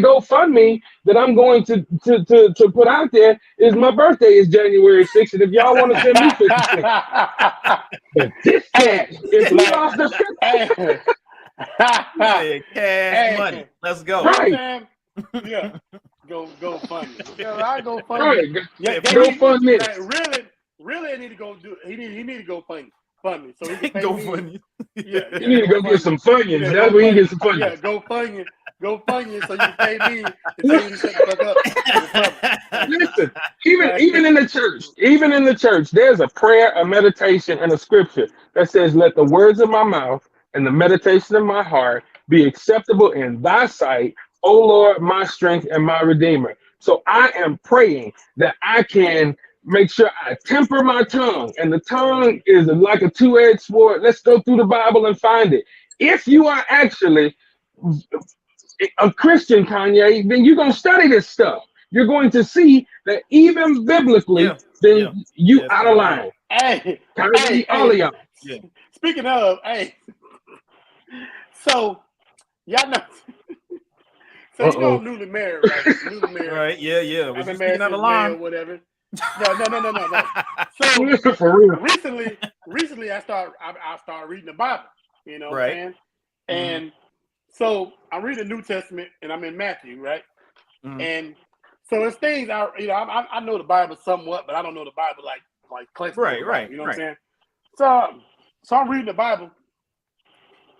GoFundMe that I'm going to put out there is my birthday is January 6th. And if y'all want to send me 50 cents, this cat, if he lost the cash money. Let's go. Right. Go fund me. I go fund me. Right. Go fund me. Really, I need to go do. He need to go fund me so he can go fund you. Yeah, you need to go get some Funyuns. That's where you get some Funyuns. Yeah, go Funyuns so you can pay me and tell you to shut the fuck up. Listen, even in the church, there's a prayer, a meditation, and a scripture that says, "Let the words of my mouth and the meditation of my heart be acceptable in thy sight, O Lord, my strength and my redeemer." So I am praying that I can make sure I temper my tongue. And the tongue is like a two-edged sword. Let's go through the Bible and find it. If you are actually a Christian, Kanye, then you're going to study this stuff. You're going to see that even biblically, you out of line. Hey, all of y'all. Yeah. Speaking of, so y'all know. So you know I'm newly married, right? Newly married. Right, yeah. I've been married since May or whatever. No. So for real. Recently I started reading the Bible, you know what I'm saying? Mm-hmm. And so I'm reading the New Testament and I'm in Matthew, right? Mm-hmm. And so it's things I know the Bible somewhat, but I don't know the Bible like Clayton. Right. You know what I'm saying? So I'm reading the Bible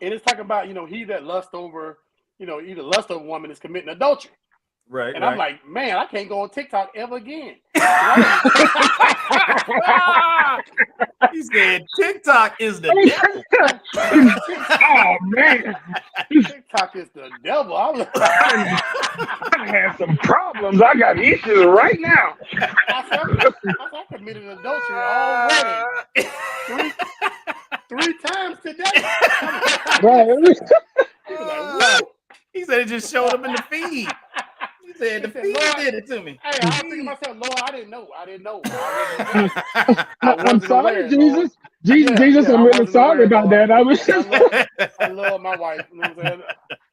and it's talking about, he that lust over, either lust over a woman is committing adultery. Right. And I'm like, man, I can't go on TikTok ever again. He said TikTok is the devil. Oh man. TikTok is the devil. I have some problems. I got issues right now. I committed adultery already. Three times today. Right. He said it just showed up in the feed. He said the feed did it to me. Hey, I was thinking to myself, Lord, I didn't know. I'm sorry, Jesus. Jesus, I'm really sorry about that. I love my wife. You know what I'm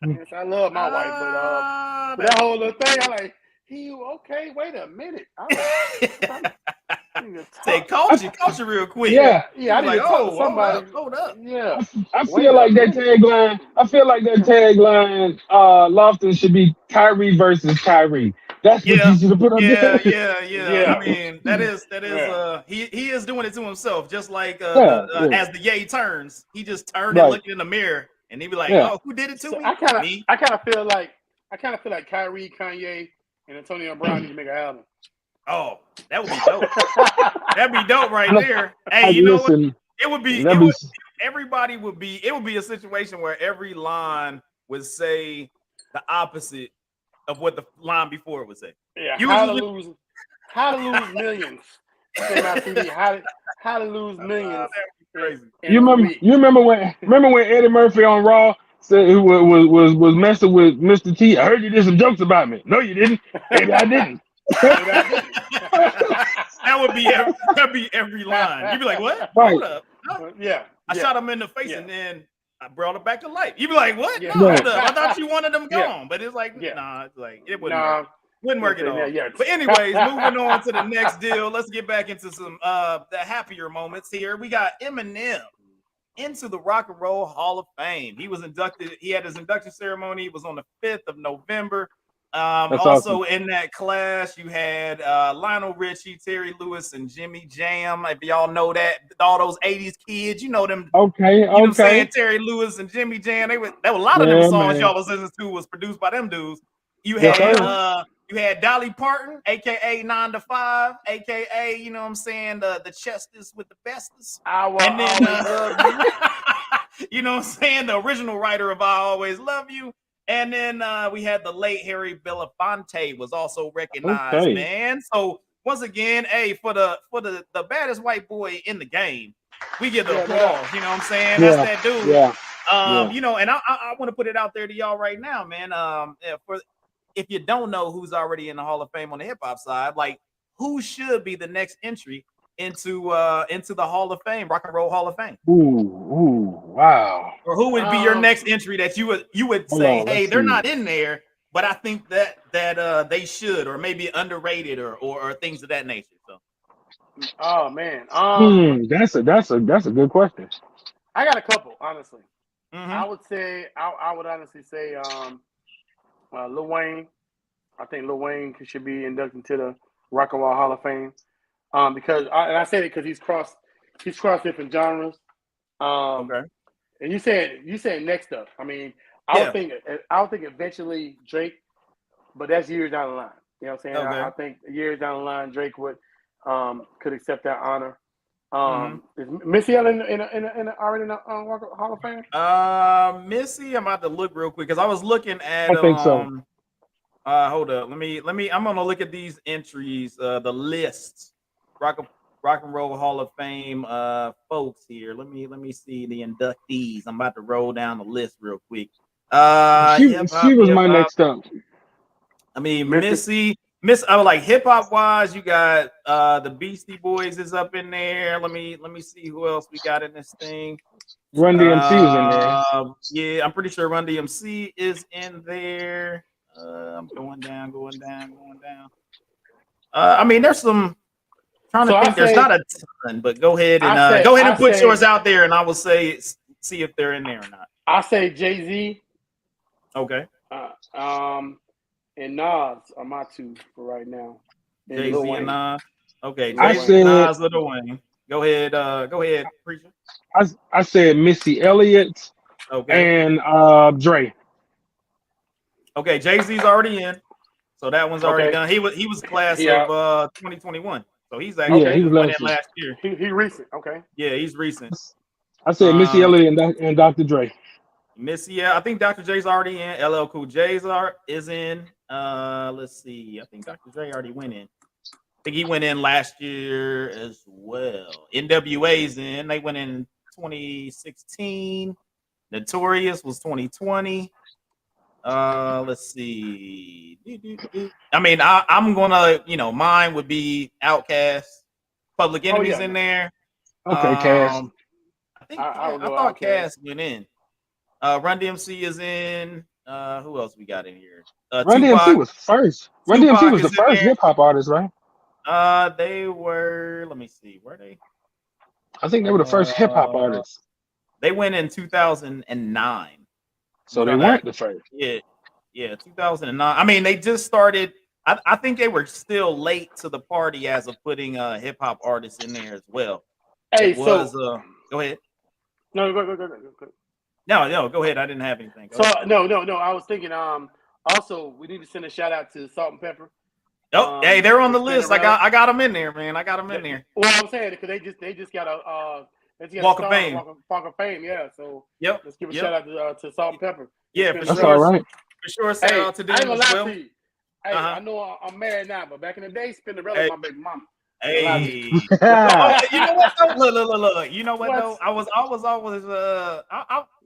saying? I love my wife, but that whole little thing, I'm like, okay, wait a minute. Say, coach you real quick. Yeah. I need to talk to somebody. Hold up. Yeah. I feel like that tagline, Lofton should be Kyrie versus Kyrie. That's what you should have put up there. Yeah. I mean, that is he is doing it to himself, just like as the yay turns, he just turned and looked in the mirror and he be like, oh, who did it to me? I kind of feel like Kyrie, Kanye, and Antonio Brown need to make an album. Oh, that would be dope. That'd be dope right there. Hey, you know what? It would be a situation where every line would say the opposite of what the line before would say. Yeah, how to lose millions. How to lose millions. Crazy. You remember when Eddie Murphy on Raw said who was messing with Mr. T? I heard you did some jokes about me. No, you didn't. Maybe I didn't. That'd be every line. You'd be like, what? Right. Hold up. I shot him in the face and then I brought it back to life. You'd be like, what? No, hold up. I thought you wanted them gone. But it's like, nah, it's like it wouldn't work. Wouldn't work at all. Yeah. But anyways, moving on to the next deal. Let's get back into some the happier moments here. We got Eminem into the Rock and Roll Hall of Fame. He was inducted. He had his induction ceremony. It was on the 5th of November. That's Also awesome. in that class, you had Lionel Richie, Terry Lewis, and Jimmy Jam. If y'all know that, all those 80s kids, you know them. Okay, You know what I'm saying? okay. Terry Lewis and Jimmy Jam. There were a lot of them Yeah, songs man. y'all was listening to was produced by them dudes. You Yes, had sir. you had Dolly Parton, aka 9 to 5, aka you know what I'm saying, the chestest with the bestest. I will And then always love you. you know what I'm saying, the original writer of I Always Love You. And then we had the late Harry Belafonte was also recognized, Okay. man. So once again, hey, for the baddest white boy in the game, we give the Yeah, no applause. doubt. You know what I'm saying? Yeah, That's that dude. yeah. You know, and I want to put it out there to y'all right now, man. For if you don't know who's already in the Hall of Fame on the hip hop side, like who should be the next entry into the Hall of Fame, Rock and Roll Hall of Fame? Ooh, wow. Or who would be your next entry that you would Hold say, on, hey, let's they're see. not in there, but I think that they should, or maybe underrated, or things of that nature. So Oh man. That's a good question. I got a couple, honestly. mhm. I would honestly say Lil Wayne. I think Lil Wayne should be inducted into the Rock and Roll Hall of Fame. Because I say it because he's crossed different genres. Okay. And you said next up. I mean, I Yeah. would think eventually Drake, but that's years down the line. You know what I'm saying? Okay. I think years down the line Drake would could accept that honor. Is Missy Elliott already in the Hall of Fame? Missy, I'm about to look real quick because I was looking at I think so. hold up. Let me I'm gonna look at these entries, the lists. Rock and Roll Hall of Fame folks here. Let me see the inductees. I'm about to roll down the list real quick. She was Hip my hop. next up. I mean, Missy. I was like hip hop wise, you got the Beastie Boys is up in there. Let me see who else we got in this thing. Run DMC was in there. Yeah, I'm pretty sure Run DMC is in there. I'm going down. I mean, there's some. Trying to think. There's not a ton, but go ahead and put yours out there, and I will see if they're in there or not. I say Jay-Z. Okay. And Nas are my two for right now. Jay-Z and Nas. Okay, I Jay-Z, said Nas, Lil Wayne. Go ahead, preacher. I said Missy Elliott Okay. and Dre. Okay, Jay-Z's already in, so that one's already done. He was class of 2021, so he's actually he was went in last year. last year. He recent. Okay. Yeah, he's recent. I said Missy Elliott and Dr. Dre. Missy, yeah, I think Dr. J's already in. LL Cool J's is in. Let's see. I think Dr. Dre already went in. I think he went in last year as well. NWA's in. They went in 2016. Notorious was 2020. Let's see. I mean, I'm gonna, mine would be Outkast, Public Enemy's in there. Okay, Cass. I thought Cass went in. Run DMC is in. Who else we got in here? Run Tupac. DMC was first. Run DMC was the first hip hop artist, right? They were. Let me see. Were they? I think they were the first hip hop artists. They went in 2009. So they weren't the first. Yeah, 2009. I mean, they just started. I think they were still late to the party as of putting hip hop artists in there as well. Hey, go ahead. No, go. No, go ahead. I didn't have anything. No. I was thinking. Also, we need to send a shout out to Salt and Pepper. Oh, hey, they're on the list. I got them in there, man. I got them in there. Well, I'm saying because they just got a Walk of Fame. Walk of Fame, yeah. So let's give a shout out to Salt and Pepper. Yeah, for sure. That's all right. For sure, shout out to them I ain't gonna as lie well. to you. Hey, I know I'm married now, but back in the day, Spinderella was my baby mama. Hey, you know what though? Look. You know what though? I was always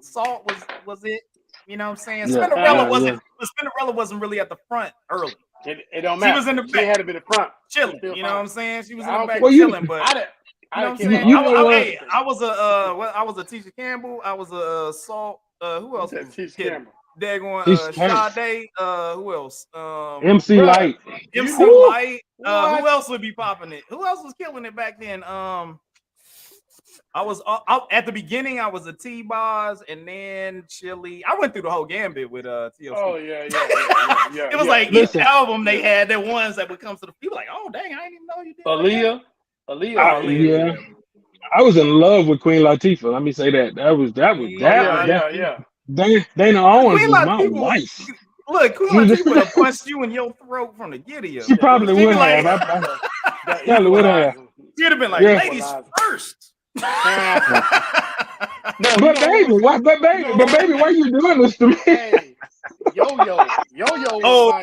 Salt was it? You know what I'm saying? Spinderella wasn't really at the front early. It don't matter. She was in the back. She had to be the front Chilling. You know what I'm saying? She was in the back chilling, but I you know what I'm saying? I was a Tisha Campbell. I was a Salt. Who else was hitting? They're going Sade. Who else? MC Light. MC Light. Who else would be popping it? Who else was killing it back then? I was at the beginning. I was a T-Boz, and then Chili. I went through the whole gambit with TLC. Oh yeah. It was like each album they had their ones that would come to the people like, oh dang, I didn't even know you did. Aaliyah. Yeah. I was in love with Queen Latifah. Let me say that. That was. Yeah. Dana Owens was my wife. Look, Queen Latifah would have punched you in your throat from the giddy up. She probably would have. Probably would have. She'd have been like, ladies first. But baby, why you doing this to me? Hey, yo. Oh,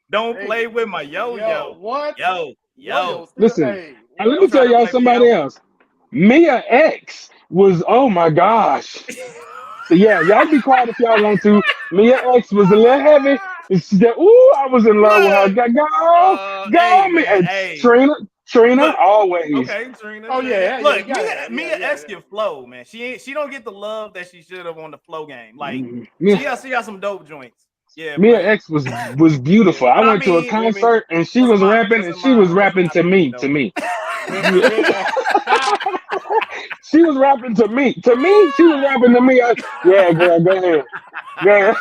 don't play with my yo. What? Yo. Listen, let me tell y'all somebody else. Mia X was, oh my gosh. So yeah, y'all be quiet if y'all want to. Mia X was a little heavy. I was in love with her. Go, Mia. Hey. Trina, look, always. Okay, Trina. Oh yeah. Look, Mia X can flow, man. She don't get the love that she should have on the flow game. Like she got some dope joints. Yeah, Mia X was beautiful. I went to a concert and she was rapping and she was rapping to me. She was rapping to me. To me, she was rapping to me. Yeah, girl, go ahead. Yeah.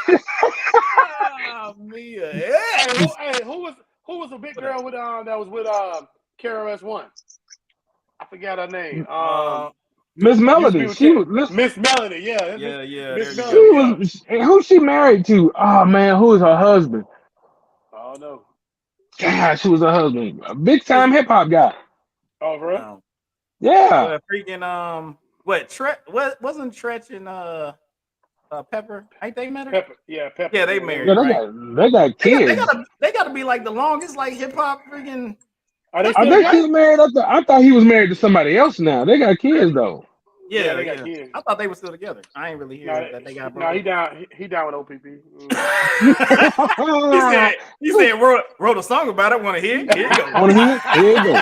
Mia. Hey, who was the big girl with that was with KRS-One? I forgot her name. Miss Melody. She was Miss Melody. Yeah. Miss Melody. She was. Who she married to? Oh man, who is her husband? Oh no. God, she was her husband. A big time hip hop guy. Oh, bro. Yeah. Freaking what wasn't Tretch and Pepper? Ain't they married? Pepper. Yeah, Pepper. Yeah, they married. Yeah, they got kids. They gotta be like the longest like hip hop freaking. Are they still married? I thought he was married to somebody else now. They got kids though. Yeah, they got kids. I thought they were still together. I ain't really hear that they got broke. No, he down with OPP. he said wrote a song about it. Want to hear? Here you go. Want to hear? Here you go.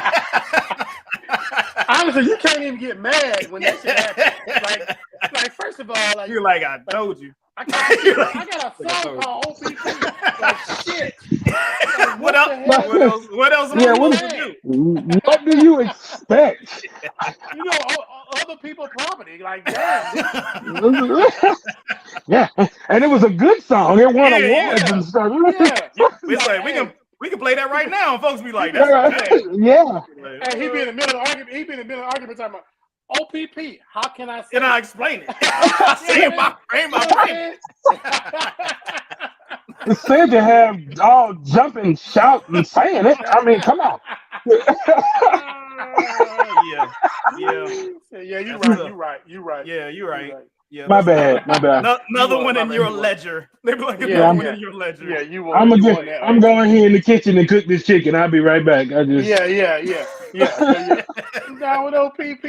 Honestly, you can't even get mad when that shit happens. Like first of all, like you're like, I told you. I got a song called OPP. Like shit. Like, what else? What else? Yeah, what do you expect? Other people's property. Like damn. Yeah, and it was a good song. It won awards and stuff. It's like we can play that right now, and folks be like, "That's bad." Yeah. And he be in the middle of argument. He be in the middle of argument talking about OPP. How can I say? Can I explain it? Say it my brain. Instead to have all jumping, shouting, saying it. I mean, come on. Yeah. You're right. Yeah, you're right. Yeah, my bad. Another one in your ledger. They be like another one in your ledger. Yeah, you want. I'm going here in the kitchen and cook this chicken. I'll be right back. Yeah. Down with OPP.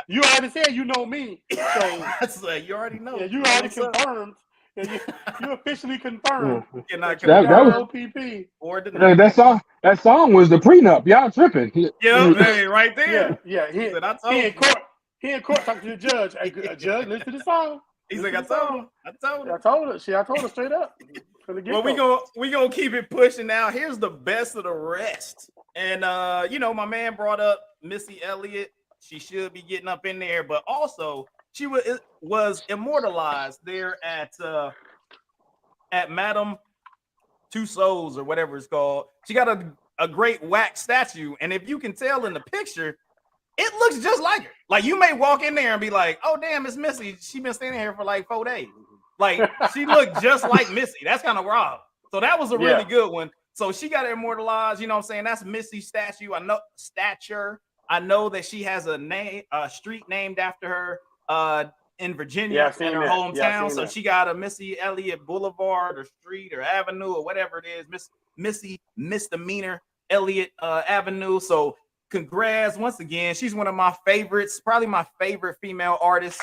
You already said you know me. So that's like you already know. Yeah, you already confirmed. You officially confirmed. That was OPP. Or that song was the prenup. Y'all tripping? Yeah, right there. Yeah. He in court talking to the judge. Hey, judge, listen to the song. He's like, I told her. I told her straight up. Well, we gonna keep it pushing now. Here's the best of the rest. And my man brought up Missy Elliott. She should be getting up in there, but also she was immortalized there at Madame Tussauds or whatever it's called. She got a great wax statue, and if you can tell in the picture, it looks just like her. Like you may walk in there and be like, "Oh damn, it's Missy. She been standing here for like 4 days." Like she looked just like Missy. That's kind of wild. So that was a really good one. So she got immortalized. You know what I'm saying? That's Missy's statue. I know that she has a street named after her in Virginia, in her hometown. So she got a Missy Elliott Boulevard or street or avenue or whatever it is. Missy Misdemeanor Elliott Avenue. So congrats once again. She's one of my favorites, probably my favorite female artist,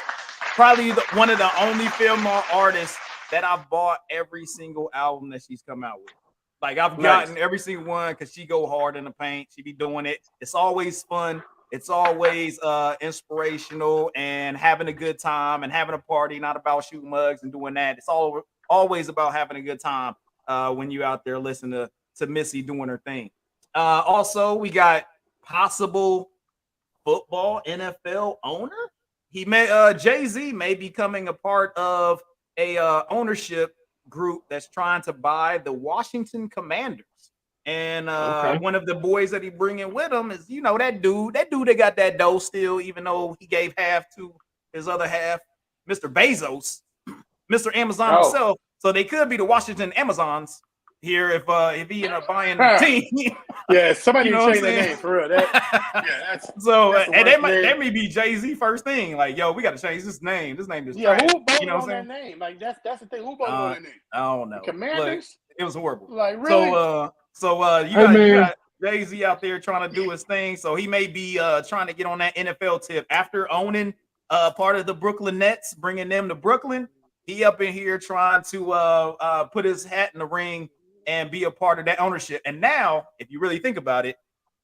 probably one of the only female artists that I've bought every single album that she's come out with. Like I've gotten every single one because she go hard in the paint. She be doing it. It's always fun. It's always inspirational and having a good time and having a party, not about shooting mugs and doing that. It's always about having a good time when you're out there listening to Missy doing her thing. Also, we got possible football NFL owner. He may Jay-Z may be becoming a part of a ownership group that's trying to buy the Washington Commanders. And one of the boys that he bringing with him is, that dude that got that dough still, even though he gave half to his other half, Mr. Bezos, Mr. Amazon himself. So they could be the Washington Amazons here if he end up buying the team. Yeah, somebody need to change their name for real. That's that may be Jay-Z first thing. Like, yo, we got to change this name. This name is trash. Who voted on that name? Like that's the thing. Who voted on that name? I don't know. The Commanders. It was horrible. Like really? So you got Jay-Z out there trying to do his thing. So he may be trying to get on that NFL tip after owning part of the Brooklyn Nets, bringing them to Brooklyn. He up in here trying to put his hat in the ring and be a part of that ownership. And now, if you really think about it,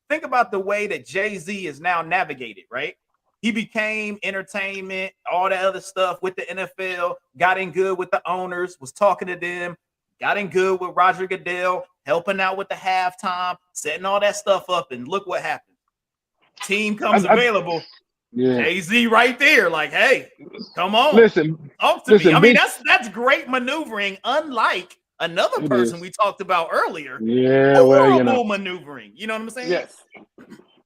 think about the way that Jay-Z is now navigated, right? He became entertainment, all that other stuff with the NFL, got in good with the owners, was talking to them, got in good with Roger Goodell, helping out with the halftime, setting all that stuff up, and look what happened. Team comes available. Yeah. Jay-Z right there, like, hey, come on. Talk to me. I mean, that's great maneuvering, unlike another person we talked about earlier. Yeah, horrible maneuvering. You know what I'm saying? Yes.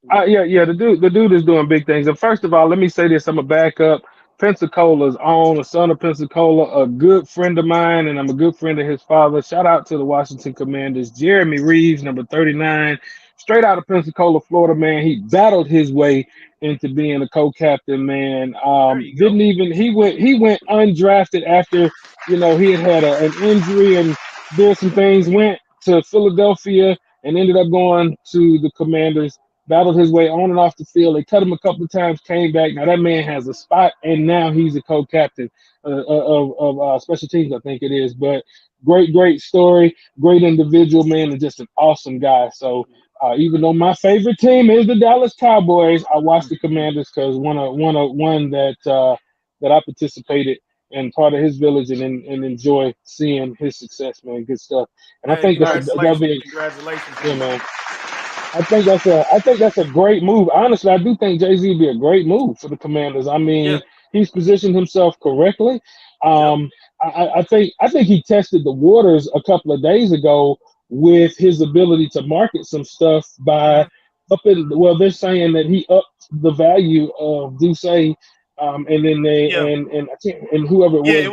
The dude is doing big things. And first of all, let me say this: I'm a back up Pensacola's own, a son of Pensacola, a good friend of mine, and I'm a good friend of his father. Shout out to the Washington Commanders, Jeremy Reeves, number 39, straight out of Pensacola, Florida. Man, he battled his way into being a co-captain. Man, he went undrafted after he had an injury and did some things. Went to Philadelphia and ended up going to the Commanders. Battled his way on and off the field. They cut him a couple of times, came back. Now that man has a spot, and now he's a co-captain of special teams, I think it is. But great story, great individual, man, and just an awesome guy. So even though my favorite team is the Dallas Cowboys, I watch the Commanders because one that I participated in, part of his village, and enjoy seeing his success, man. Good stuff. And I think congratulations, yeah, man. I think that's a great move. Honestly, I do think Jay-Z would be a great move for the Commanders. I mean, he's positioned himself correctly. I think he tested the waters a couple of days ago with his ability to market some stuff by they're saying that he upped the value of Duce, and then and whoever it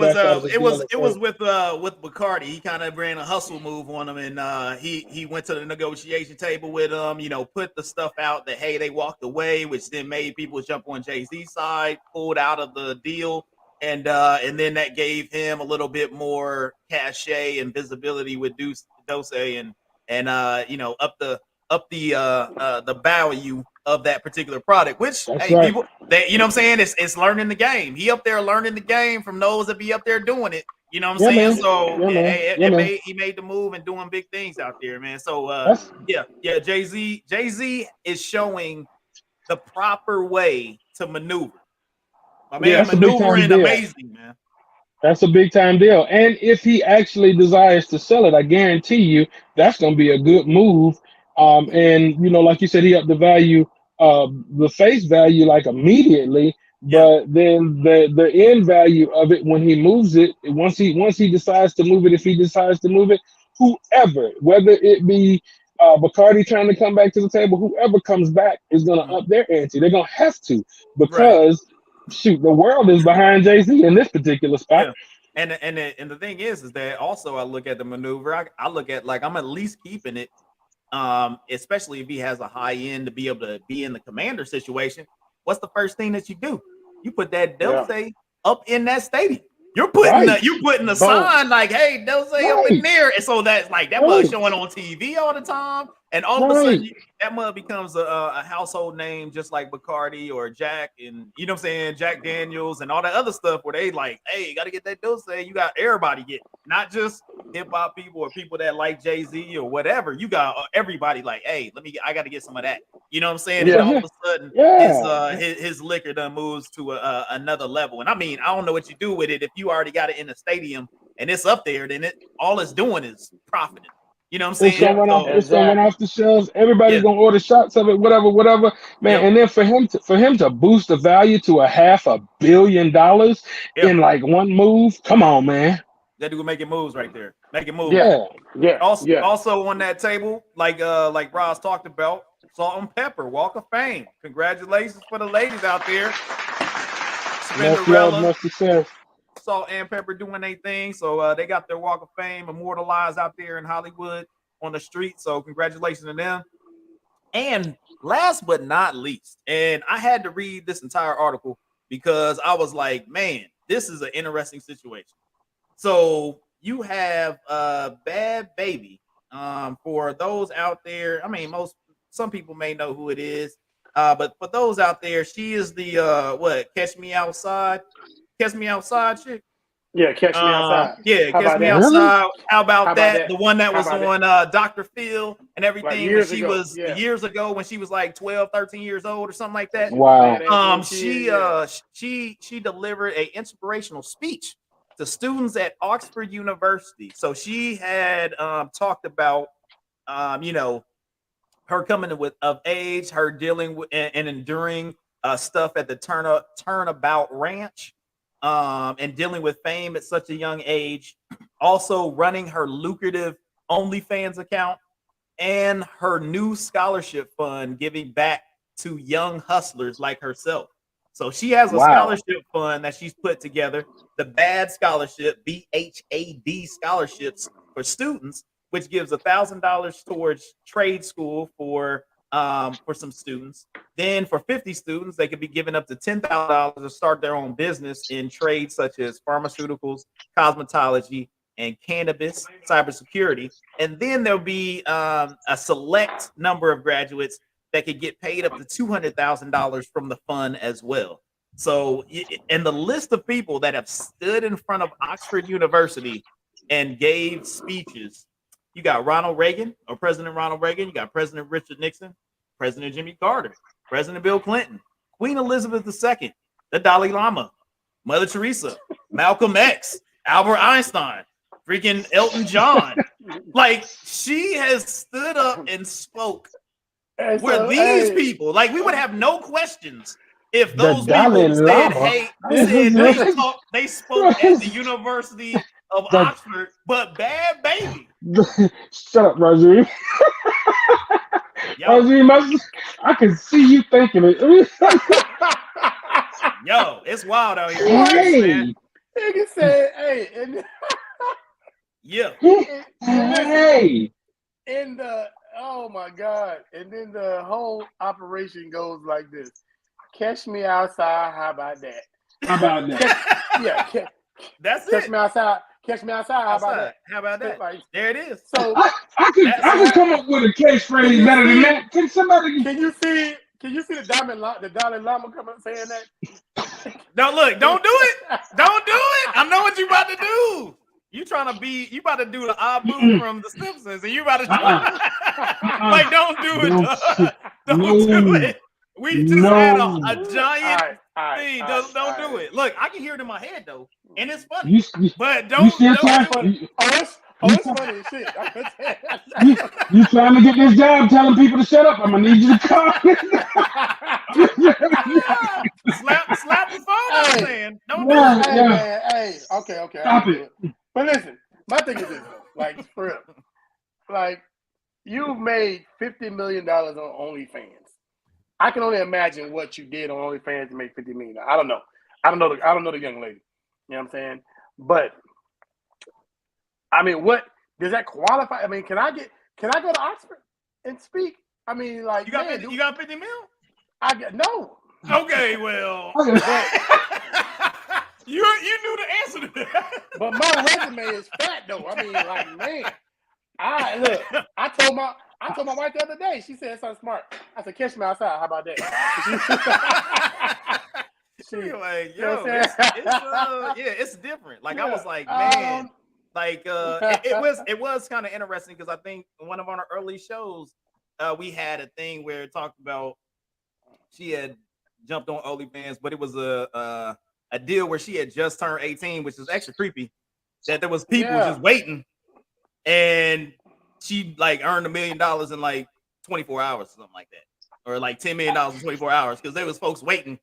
was with Bacardi. He kind of ran a hustle move on him, and he went to the negotiation table with him. Put the stuff out that hey, they walked away, which then made people jump on Jay-Z's side, pulled out of the deal, and then that gave him a little bit more cachet and visibility with Dose and up the value of that particular product, which people, you know what I'm saying, it's learning the game. He up there learning the game from those that be up there doing it. You know what I'm saying? So he made the move and doing big things out there, man. So Jay-Z is showing the proper way to maneuver. My man, maneuvering amazing, man. That's a big time deal. And if he actually desires to sell it, I guarantee you that's going to be a good move. And like you said, he upped the value, the face value, like immediately. But then the end value of it when he moves it, once he decides to move it, if he decides to move it, whoever, whether it be Bacardi trying to come back to the table, whoever comes back is going to up their ante. They're going to have to, because shoot, the world is behind Jay-Z in this particular spot. And the thing is that also I look at the maneuver. I look at, like, I'm at least keeping it, especially if he has a high end to be able to be in the Commander situation. What's the first thing that you do? You put that Dose up in that stadium. You're putting a sign like, hey, Dose up in there. And so that's like that was showing on TV all the time. And all of a sudden, that mud becomes a household name, just like Bacardi or Jack, and you know what I'm saying, Jack Daniels, and all that other stuff. Where they like, hey, you got to get that dose. You got everybody get, not just hip hop people or people that like Jay-Z or whatever. You got everybody like, hey, I got to get some of that. You know what I'm saying? Yeah. And all of a sudden, his liquor done moves to another level. And I mean, I don't know what you do with it if you already got it in the stadium and it's up there. Then all it's doing is profiting. You know what I'm saying? It's gonna run off the shelves. Everybody's gonna order shots of it, whatever, man. Yep. And then for him to boost the value to $500 million in like one move, come on, man. That dude making moves right there, making moves. Yeah. Also on that table, like Ross talked about, Salt and Pepper Walk of Fame. Congratulations for the ladies out there. Cinderella, much success. Salt and Pepper doing their thing. So they got their Walk of Fame immortalized out there in Hollywood on the street. So congratulations to them. And last but not least, and I had to read this entire article because I was like, man, this is an interesting situation. So you have Bad Baby. For those out there, I mean, some people may know who it is. But for those out there, she is the Catch Me Outside chick. Yeah, Catch Me Outside. Yeah, Catch Me Outside. How about that? The one that was on Dr. Phil and everything. Like years ago when she was like 12, 13 years old or something like that. Wow. She delivered an inspirational speech to students at Oxford University. So she had talked about her coming of age, her dealing with and enduring stuff at the Turnabout Ranch. And dealing with fame at such a young age, also running her lucrative OnlyFans account and her new scholarship fund giving back to young hustlers like herself. So she has a scholarship fund that she's put together, the BAD Scholarship, BHAD scholarships for students, which gives $1,000 towards trade school for some students. Then for 50 students, they could be given up to $10,000 to start their own business in trades such as pharmaceuticals, cosmetology, and cannabis, cybersecurity. And then there'll be a select number of graduates that could get paid up to $200,000 from the fund as well. So, and the list of people that have stood in front of Oxford University and gave speeches, you got President Ronald Reagan, you got President Richard Nixon, President Jimmy Carter, President Bill Clinton, Queen Elizabeth II, the Dalai Lama, Mother Teresa, Malcolm X, Albert Einstein, freaking Elton John. Like, she has stood up and spoke where these people, like, we would have no questions if those people said, hey, they spoke at the University of Oxford, but Bad Baby. Shut up, Roger. Roger, I can see you thinking it. Yo, it's wild out here. Hey. Nigga said, hey. And yeah. Hey. And oh my God. And then the whole operation goes like this. Catch me outside. How about that? That's Catch me outside. Catch me outside. How about that? Like, there it is. So I could come up with a catchphrase better than that. Can you see the Dalai Lama coming saying that? Don't do it. Don't do it. I know what you about to do. You about to do the Abu from The Simpsons, and you about to like, don't do it. Don't do it. We just had a giant thing. Don't do it. Look, I can hear it in my head though, and it's funny. But don't do it. It's funny as shit. You trying to get this job telling people to shut up? I'm gonna need you to come. Slap the phone out, man. Don't do it. Hey, okay. Stop it. But listen, my thing is this, like, for real. Like, you've made $50 million on OnlyFans. I can only imagine what you did on OnlyFans to make $50 million. I don't know the young lady. You know what I'm saying? But I mean, what does that qualify? I mean, can I go to Oxford and speak? I mean, like, you got 50 mil? I got no. Okay, well, you knew the answer to that. But my resume is fat though. I mean, like, man, I I told my wife the other day. She said something smart. I said, "Catch me outside." How about that? She like, You know yo, what I'm saying? it's different. Like Yeah, I was like, man, like it was kind of interesting because I think one of our early shows, we had a thing where it talked about she had jumped on OnlyFans, but it was a deal where she had just turned 18, which is extra creepy. That there was people just waiting, and she like earned $1 million in like 24 hours or something like that, or like $10 million in 24 hours because there was folks waiting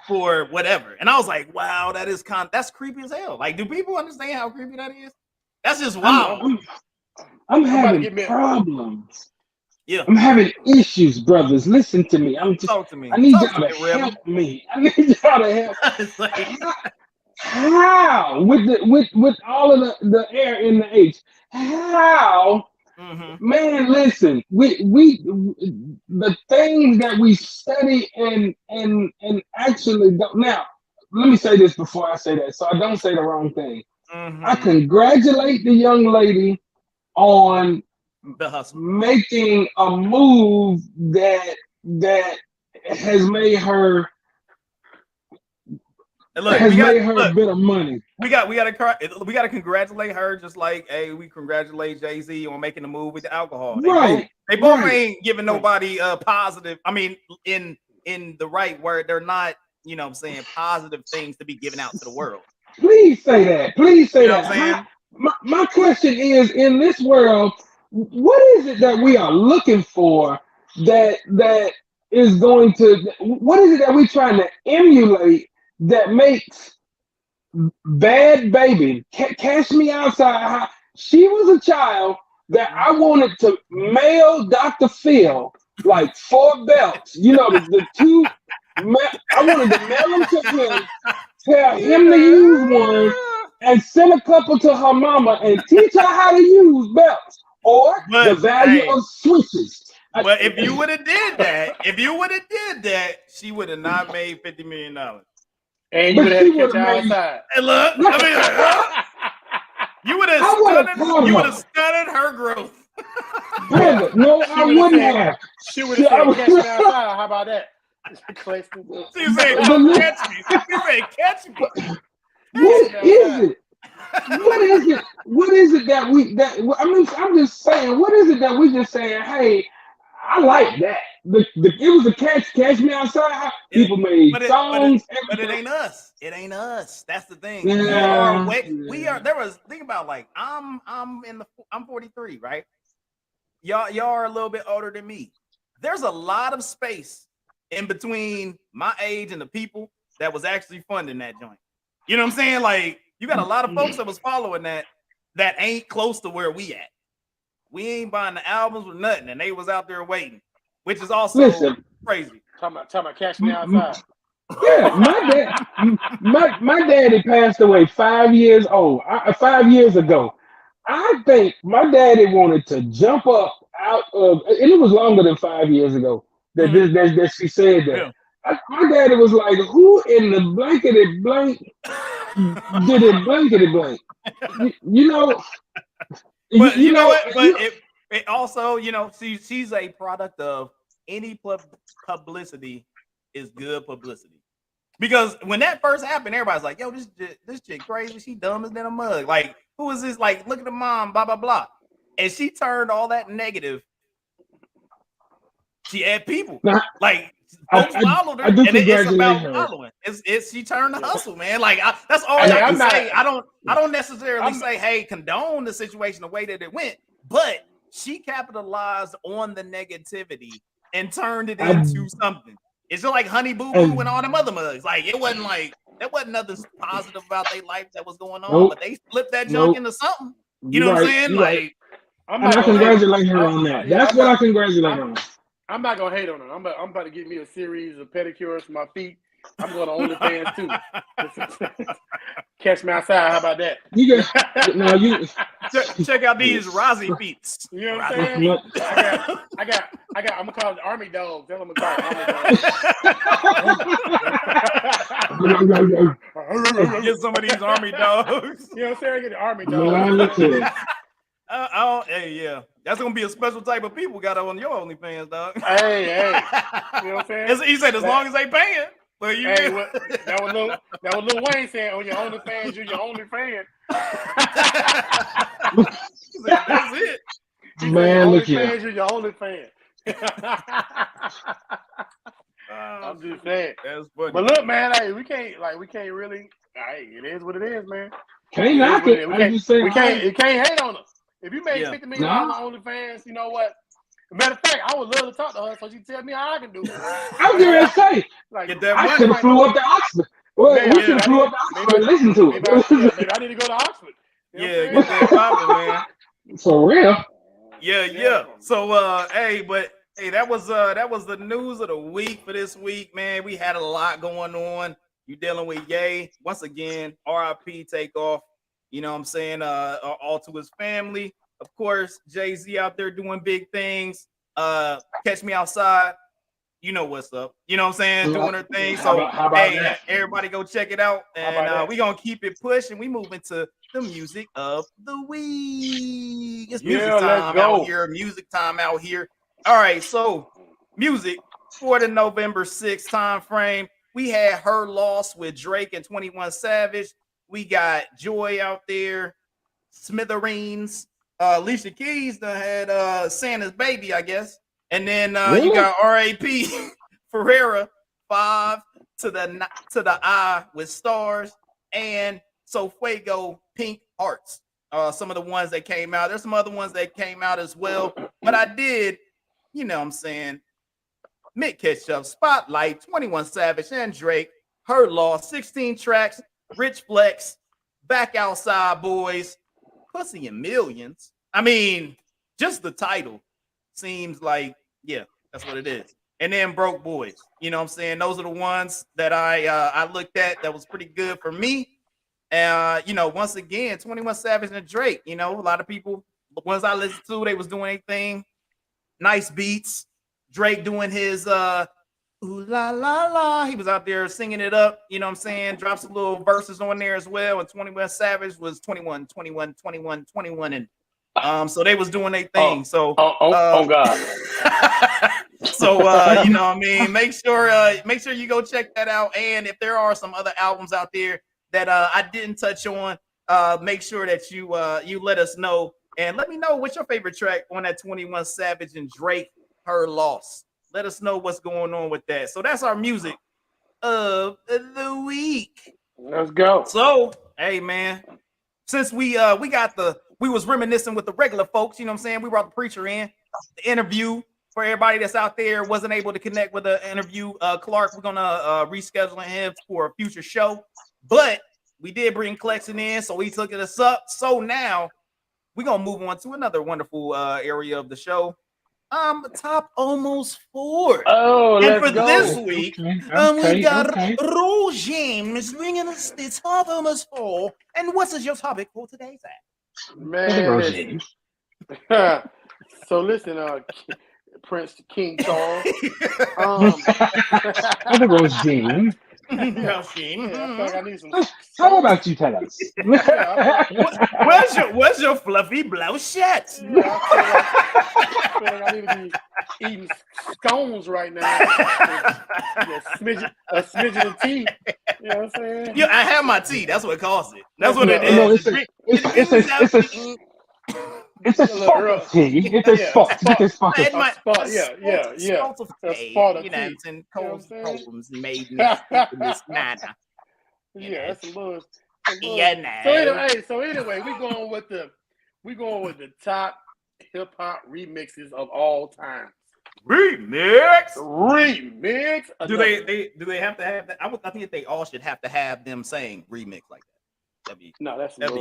for whatever. And I was like, wow, that's creepy as hell. Like, do people understand how creepy that is? That's just wild. I'm having problems. Yeah, I'm having issues, brothers. Listen to me. Talk to me. I need y'all to help me. I need y'all to help. How with all of the air in the H? How? Man, listen. We the things that we study and actually don't. Now, let me say this before I say that, so I don't say the wrong thing. I congratulate the young lady on the hustle, making a move that has made her a bit of money. We got to congratulate her, just like we congratulate Jay-Z on making the move with the alcohol. They both ain't giving nobody positive. I mean, in the right word, they're not, you know what I'm saying, positive things to be given out to the world. Please say that. Please say that. My question is, in this world, what is it that we are looking for that is going to, what is it that we're trying to emulate that makes Bad Baby, Cash Me Outside? She was a child that I wanted to mail Dr. Phil like 4 belts. You know, the two, I wanted to mail them to him, tell him to use one, and send a couple to her mama and teach her how to use belts or the value of switches. But if you would have did that, she would have not made $50 million. And you would have had to catch her outside. And look, I mean, you would have studied her growth. Brother, no, I wouldn't have. She would have said, "Catch me outside." How about that? She said, "Come catch me." She said, "Catch me." What is it? What is it that I mean, I'm just saying, what is it that we just saying, hey, I like that. It was a Catch Me Outside. People made songs. But it ain't us. It ain't us. That's the thing. Yeah. We are. There was, think about, like, I'm 43, right? Y'all are a little bit older than me. There's a lot of space in between my age and the people that was actually funding that joint. You know what I'm saying? Like, you got a lot of folks that was following that ain't close to where we at. We ain't buying the albums or nothing, and they was out there waiting, which is also crazy. Talking about Cash Me Outside. Yeah, my daddy passed away 5 years old. 5 years ago. I think my daddy wanted to jump up out of, and it was longer than 5 years ago that she said that. Yeah. My daddy was like, "Who in the blankety blank did it blankety blank?" You know. But you know what? But it also, you know, she's a product of any publicity is good publicity. Because when that first happened, everybody's like, "Yo, this chick crazy. She dumb as than a mug. Like, who is this? Like, look at the mom, blah blah blah." And she turned all that negative. She had people like folks followed her, and it's about following. She turned the hustle, man. Like, that's all I can say. I don't necessarily say, hey, condone the situation the way that it went, but she capitalized on the negativity and turned it into something. It's just like Honey Boo Boo and all them other mugs. Like, it wasn't like there wasn't nothing positive about their life that was going on, but they flipped that junk into something. You know what I'm saying? Like, I congratulate her on that. That's what I congratulate her on. I'm not gonna hate on her. I'm about to get me a series of pedicures for my feet. I'm going to OnlyFans too. Catch Me Outside. How about that? Check out these Rozzy feet. You know what I'm saying? I got. I'm gonna call it Army Dogs. Tell them to call it Army Dogs. Get some of these Army Dogs. You know what I'm saying? Get the Army Dogs. Hey, yeah, that's gonna be a special type of people got on your OnlyFans, dog. Hey, you know what I'm saying? He said as long as they paying. But you that was Lil Wayne saying on your OnlyFans, you're your only fan. That's it. Man, look here. You're your only fan. I'm just saying. That's funny. But look, man, hey, we can't really. Hey, it is what it is, man. Can't knock it. You can't hate on us. If you made $50 million on OnlyFans, you know what? Matter of fact, I would love to talk to her so she can tell me how I can do it. I was going to say, get that I could have flew up to Oxford. Well, we could have flew up to Oxford and listened to it. Maybe I need to go to Oxford. Get that poppin', man. For real. Yeah. So, hey, that was the news of the week for this week, man. We had a lot going on. You dealing with Ye once again. RIP Takeoff. You know what I'm saying? All to his family. Of course, Jay-Z out there doing big things. Catch Me Outside. You know what's up. You know what I'm saying? Doing her thing. So, how about that? Everybody go check it out. And we're going to keep it pushing. We move into the music of the week. It's music time out here. Music time out here. All right. So, music for the November 6th time frame. We had Her Loss with Drake and 21 Savage. We got Joy out there. Smithereens. Alicia Keys done had Santa's Baby, I guess. And then you got R.A.P. Ferreira, 5 to the Eye with Stars, and So Fuego, Pink Hearts. Some of the ones that came out. There's some other ones that came out as well. But I did, you know what I'm saying, Mick Ketchup, Spotlight, 21 Savage, and Drake, Her Loss, 16 tracks, Rich Flex, Back Outside Boys, Pussy in Millions. I mean, just the title seems like, yeah, that's what it is. And then Broke Boys. You know what I'm saying? Those are the ones that I looked at that was pretty good for me. You know, once again, 21 Savage and Drake, you know, a lot of people, the ones I listened to, they was doing anything. Nice beats. Drake doing his ooh la la la. He was out there singing it up, you know what I'm saying? Dropped some little verses on there as well. And 21 Savage was 21, and so they was doing their thing. Oh God. So you know what I mean, make sure you go check that out. And if there are some other albums out there that I didn't touch on, make sure that you let us know and let me know what's your favorite track on that 21 Savage and Drake, Her Loss. Let us know what's going on with that. So that's our music of the week. Let's go. So, hey man, since we was reminiscing with the regular folks, you know what I'm saying? We brought the preacher in, the interview for everybody that's out there wasn't able to connect with the interview. Clark, we're gonna reschedule him for a future show, but we did bring Clexon in, so he took us up. So now we're gonna move on to another wonderful area of the show. Top almost 4. Oh, and let's for go. this week, we got Rose James bringing us the top almost 4. And what is your topic for today, Zach? Man, so listen, Prince King Charles. Rose James. I think I need some. How about you tell us? Where's your fluffy blouse shirt? I feel like I need to be eating scones right now. A smidgen of tea. You know what I'm saying? Yeah, I have my tea. That's what caused it. That's what it is. It's a spot of tea. It's a spot. It's a spot. Yeah. A spot of tea. And problems made me speak in this manner. Yeah, that's a little. Yeah, So anyway, we going with the top hip hop remixes of all time. Remix. Do they have to have that? I think they all should have to have them saying remix like that. That'd be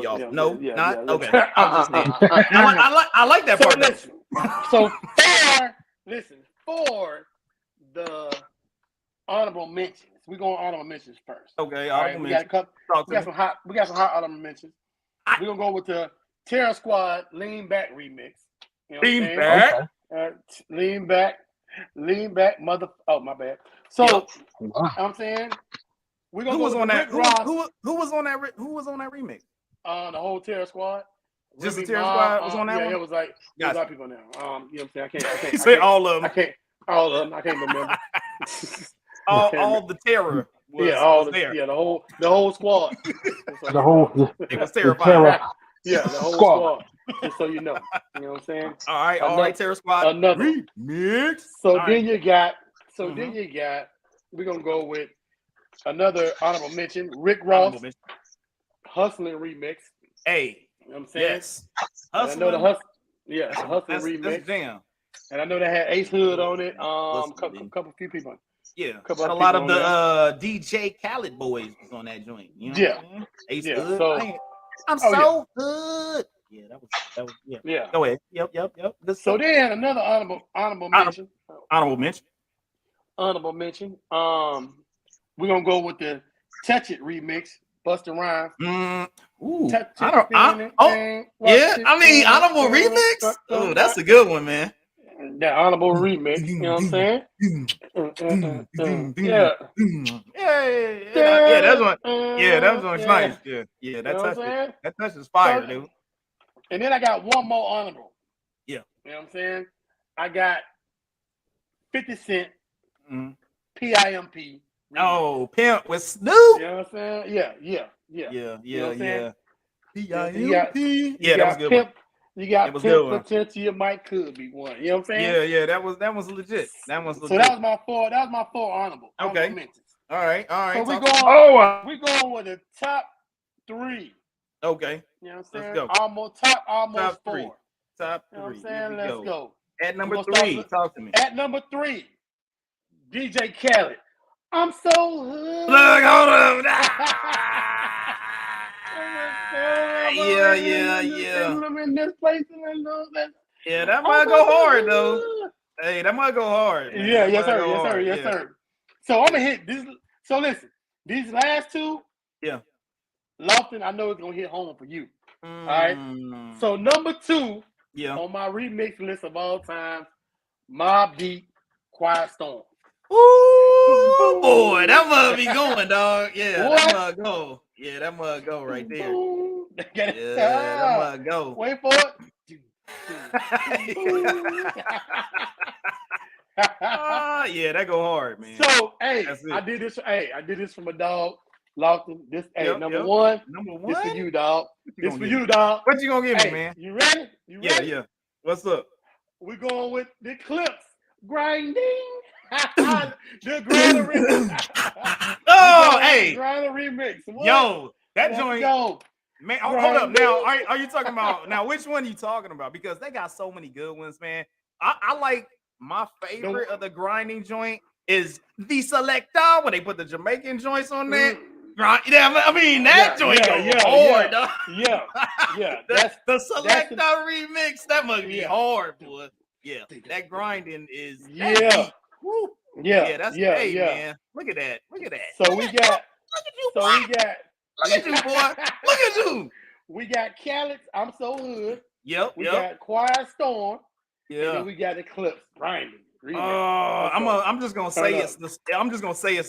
awesome. Yeah, no, yeah, not yeah, okay. I like that part. So for the honorable mentions, we're going honorable mentions first. Okay, right, we got some hot honorable mentions. We're gonna go with the Terror Squad Lean Back remix. You know Lean Back, mother. Oh, my bad. So I'm saying we're gonna who was on that remix? The whole Terror Squad. Just the Remy Terror Ma, Squad was on that yeah, one? it was like there was a lot Gotcha. of people on there. You know what I'm saying? I You can't, say all of them. I can't, all of them. I can't remember. all the terror Yeah, was there. the whole squad. The whole It was the terrifying. terror Yeah, the whole squad. Just so you know. You know what I'm saying? All right, Terror Squad. Another Remix. So All then right. you got, Mhm. we're gonna go with another honorable mention, Rick Honorable Ross, mention. Hustling remix. Hey, You know what I'm saying? yes. And I know the Hustling. Hustling That's remix. jam. And I know they had Ace Hood on it. Hustling. Couple few people. Yeah, Couple and a of lot people of on the DJ Khaled boys was on that joint. You know Yeah. what I'm saying? Ace Yeah. Hood. So I'm oh, so good. Yeah, that was yeah. yeah. Go ahead. Yep. Good So stuff. then another honorable mention. Honorable mention. Honorable mention. We're gonna go with the Touch It remix, Busta Rhymes. Ooh, Touch I it, don't. Yeah. I mean, honorable remix. Oh, that's a good one, man. That honorable remix. You know what I'm saying? Yeah. Yeah, that's one. Yeah, that one's nice. Yeah, You that know what I'm touch it. saying? That touch is fire, dude. And then I got one more honorable. Yeah. You know what I'm saying? I got 50 Cent, Mm-hmm. PIMP. Oh, Pimp with Snoop. You know what I'm saying? Yeah. Yeah. You know what I'm saying? PIMP. Yeah, that was a good Pimp, one. You got It was Pimp good one. Potential, you might could be one. You know what I'm saying? Yeah, that was legit. That was legit. So that was my four honorable mentions. All right. So we're going with the top 3. Okay. You know what I'm saying? Let's go. Almost Top 4. three. Top 3. You know what I'm saying? Let's go. At number 3, talk to me. At number 3, DJ Khaled. I'm so hood. Look, hold up. Yeah. I'm in this place Yeah, that might go hard though. Hey, that might go hard. Man. Yeah, yes sir. So I'm gonna hit this. So listen, these last 2. Yeah. Lofton, I know it's gonna hit home for you. All right. So number 2 on my remix list of all time, Mobb Deep, Quiet Storm. Ooh, boy, that must be going, dog. Yeah, that must go. Yeah, that must go right there. Yeah, that must go. Wait for it. Yeah, that go hard, man. So, I did this for my dog, Lofton. This, number one. This for you, dog. This for you, dog. What you gonna give me, man? You ready? Yeah. What's up? We're going with the Clips. Grinding. The Grinder remix. Oh, hey. Grinder remix. What? Yo, that Let's joint. Go. Man, hold up. Now, are you talking about now? Which one are you talking about? Because they got so many good ones, man. I like my favorite of the grinding joint is the Selector when they put the Jamaican joints on there. Yeah, I mean that joint go hard, dog. Yeah. The Selector remix. That must be hard, boy. Yeah, that grinding is Yeah. That's man. Look at that. So we got. Look at you, boy. Look at you. We got Khaled, I'm So Hood. Yep. We got Quiet Storm. Yeah. And then we got the Clips. Grinding. I'm just gonna say it's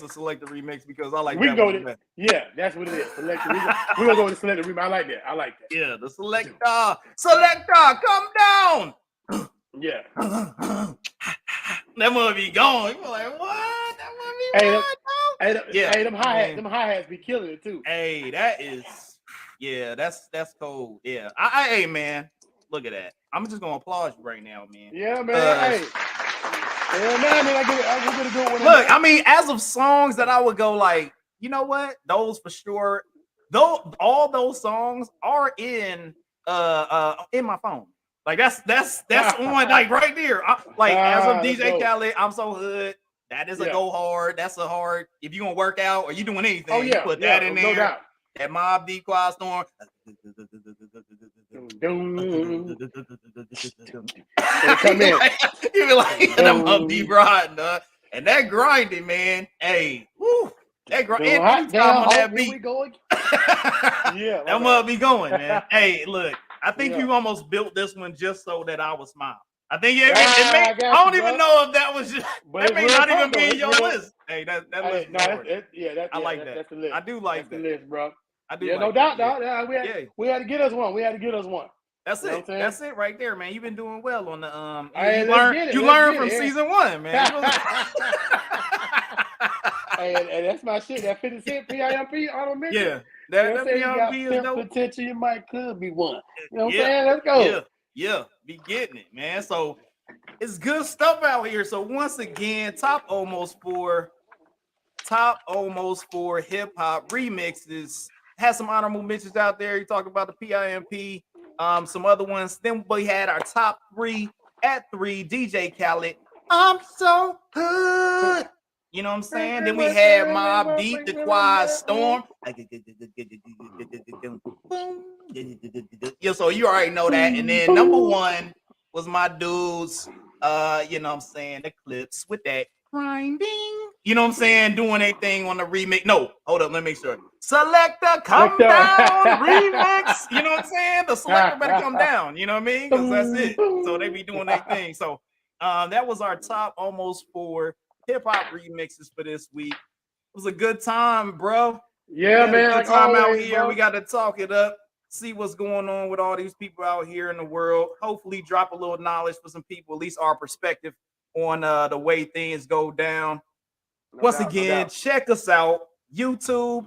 a Selector remix because I like that one. Yeah, that's what it is. Selector. We're gonna go with the Selector remix. I like that. Yeah, the Selector, come down. Yeah. That must be gone. You're like, what? That must be Hey, them hi-hats be killing it too. Hey, that's cold. Yeah. Hey, man, look at that. I'm just gonna applaud you right now, man. Yeah, man. I get a good one. Look, I mean, as of songs that I would go like, you know what? Those for sure. Though all those songs are in my phone. Like that's on like right there. As of DJ Khaled, I'm So Hood. That is a go hard. That's a hard. If you're gonna work out or you doing anything, you put that in there. No doubt. That Mobb Deep Quiet Storm. Come in. You be like that Mobb Deep riding, dog. And that grinding, man. Hey, woo. That grinding on that beat. That must be going, man. Hey, look. I think you almost built this one just so that I would smile. I think I don't even know if that was just. That may not even be in your list. Hey, that list. I like that. That's the list. I do like that. That's the list, bro. I do. Yeah, no doubt, dog. We had to get us one. That's You know it. what I'm saying? That's it right there, man. You've been doing well on the Hey, you learned from season 1, man. And that's my shit. That 50 Cent PIMP auto mention. Yeah, You know what I'm that saying? You got PLP is dope. potential. You could be one. You know what I'm Yeah, saying? Let's go. yeah, be getting it, man. So it's good stuff out here. So once again, top almost four hip hop remixes. Has some honorable mentions out there. You talk about the PIMP, some other ones. Then we had our top 3 at 3. DJ Khaled, I'm so good. You know what I'm saying? Then we had Mobb Deep, The Quiet Storm. Yeah, so you already know that. And then number 1 was my dudes, you know what I'm saying, the Clips with that grinding. You know what I'm saying? Doing a thing on the remix. No, hold up, let me make sure. Selector, come down, remix. You know what I'm saying? The selector better come down. You know what I mean? Because that's it. So they be doing their thing. So that was our top almost 4 hip hop remixes for this week. It was a good time, bro. Yeah, man. A good like time always, out here. bro. We got to talk it up, see what's going on with all these people out here in the world. Hopefully, drop a little knowledge for some people, at least our perspective on the way things go down. Once again, check us out. YouTube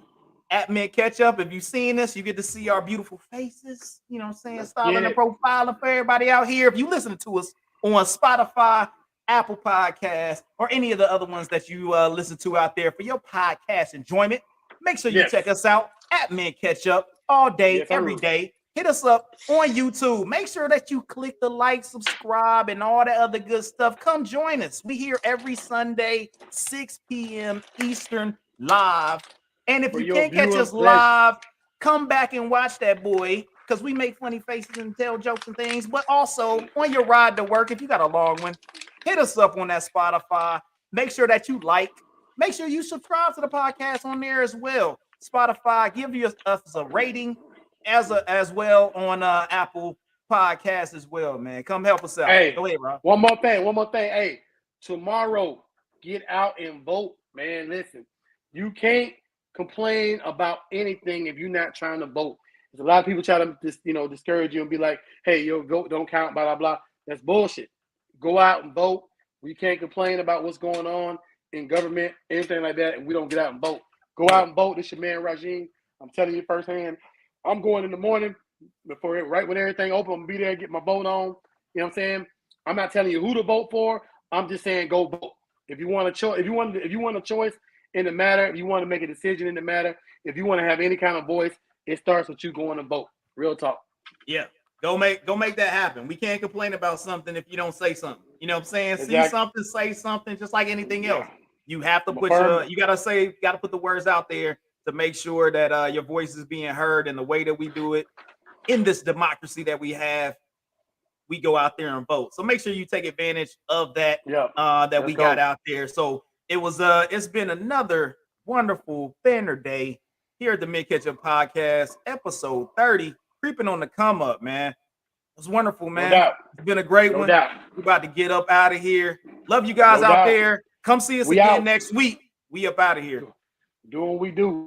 at Mint Ketchup. If you've seen us, you get to see our beautiful faces. You know what I'm saying? Styling and profiling for everybody out here. If you listen to us on Spotify, Apple Podcasts, or any of the other ones that you listen to out there for your podcast enjoyment, make sure you check us out at Mint Ketchup all day, every day. Hit us up on YouTube. Make sure that you click the like, subscribe, and all that other good stuff. Come join us. We here every Sunday, 6 p.m. Eastern, live. And if you can't catch us live, come back and watch that boy, because we make funny faces and tell jokes and things. But also, on your ride to work, if you got a long one, hit us up on that Spotify. Make sure that you like. Make sure you subscribe to the podcast on there as well. Spotify, give us a rating as well on Apple Podcasts as well, man. Come help us out. Hey, go ahead, bro. One more thing. Hey, tomorrow, get out and vote, man. Listen, you can't complain about anything if you're not trying to vote. There's a lot of people try to discourage you and be like, hey, your vote don't count, blah, blah, blah. That's bullshit. Go out and vote. We can't complain about what's going on in government, anything like that, and we don't get out and vote. Go out and vote. This your man, Rajim. I'm telling you firsthand. I'm going in the morning right when everything open. I'm gonna be there, get my vote on. You know what I'm saying? I'm not telling you who to vote for. I'm just saying go vote. If you want a choice, if you want a choice in the matter, if you want to make a decision in the matter, if you want to have any kind of voice, it starts with you going to vote. Real talk. Yeah. Go make that happen. We can't complain about something if you don't say something. You know what I'm saying? Exactly. See something, say something, just like anything else. You have to gotta put the words out there to make sure that your voice is being heard. And the way that we do it in this democracy that we have, we go out there and vote. So make sure you take advantage of that that we got out there. So it's been another wonderful banner day here at the Mint Ketchup Podcast, episode 30, creeping on the come up, man. It was wonderful, man. No doubt. It's been a great one. Doubt. We're about to get up out of here. Love you guys out there. Come see us again next week. We up out of here. Doing what we do.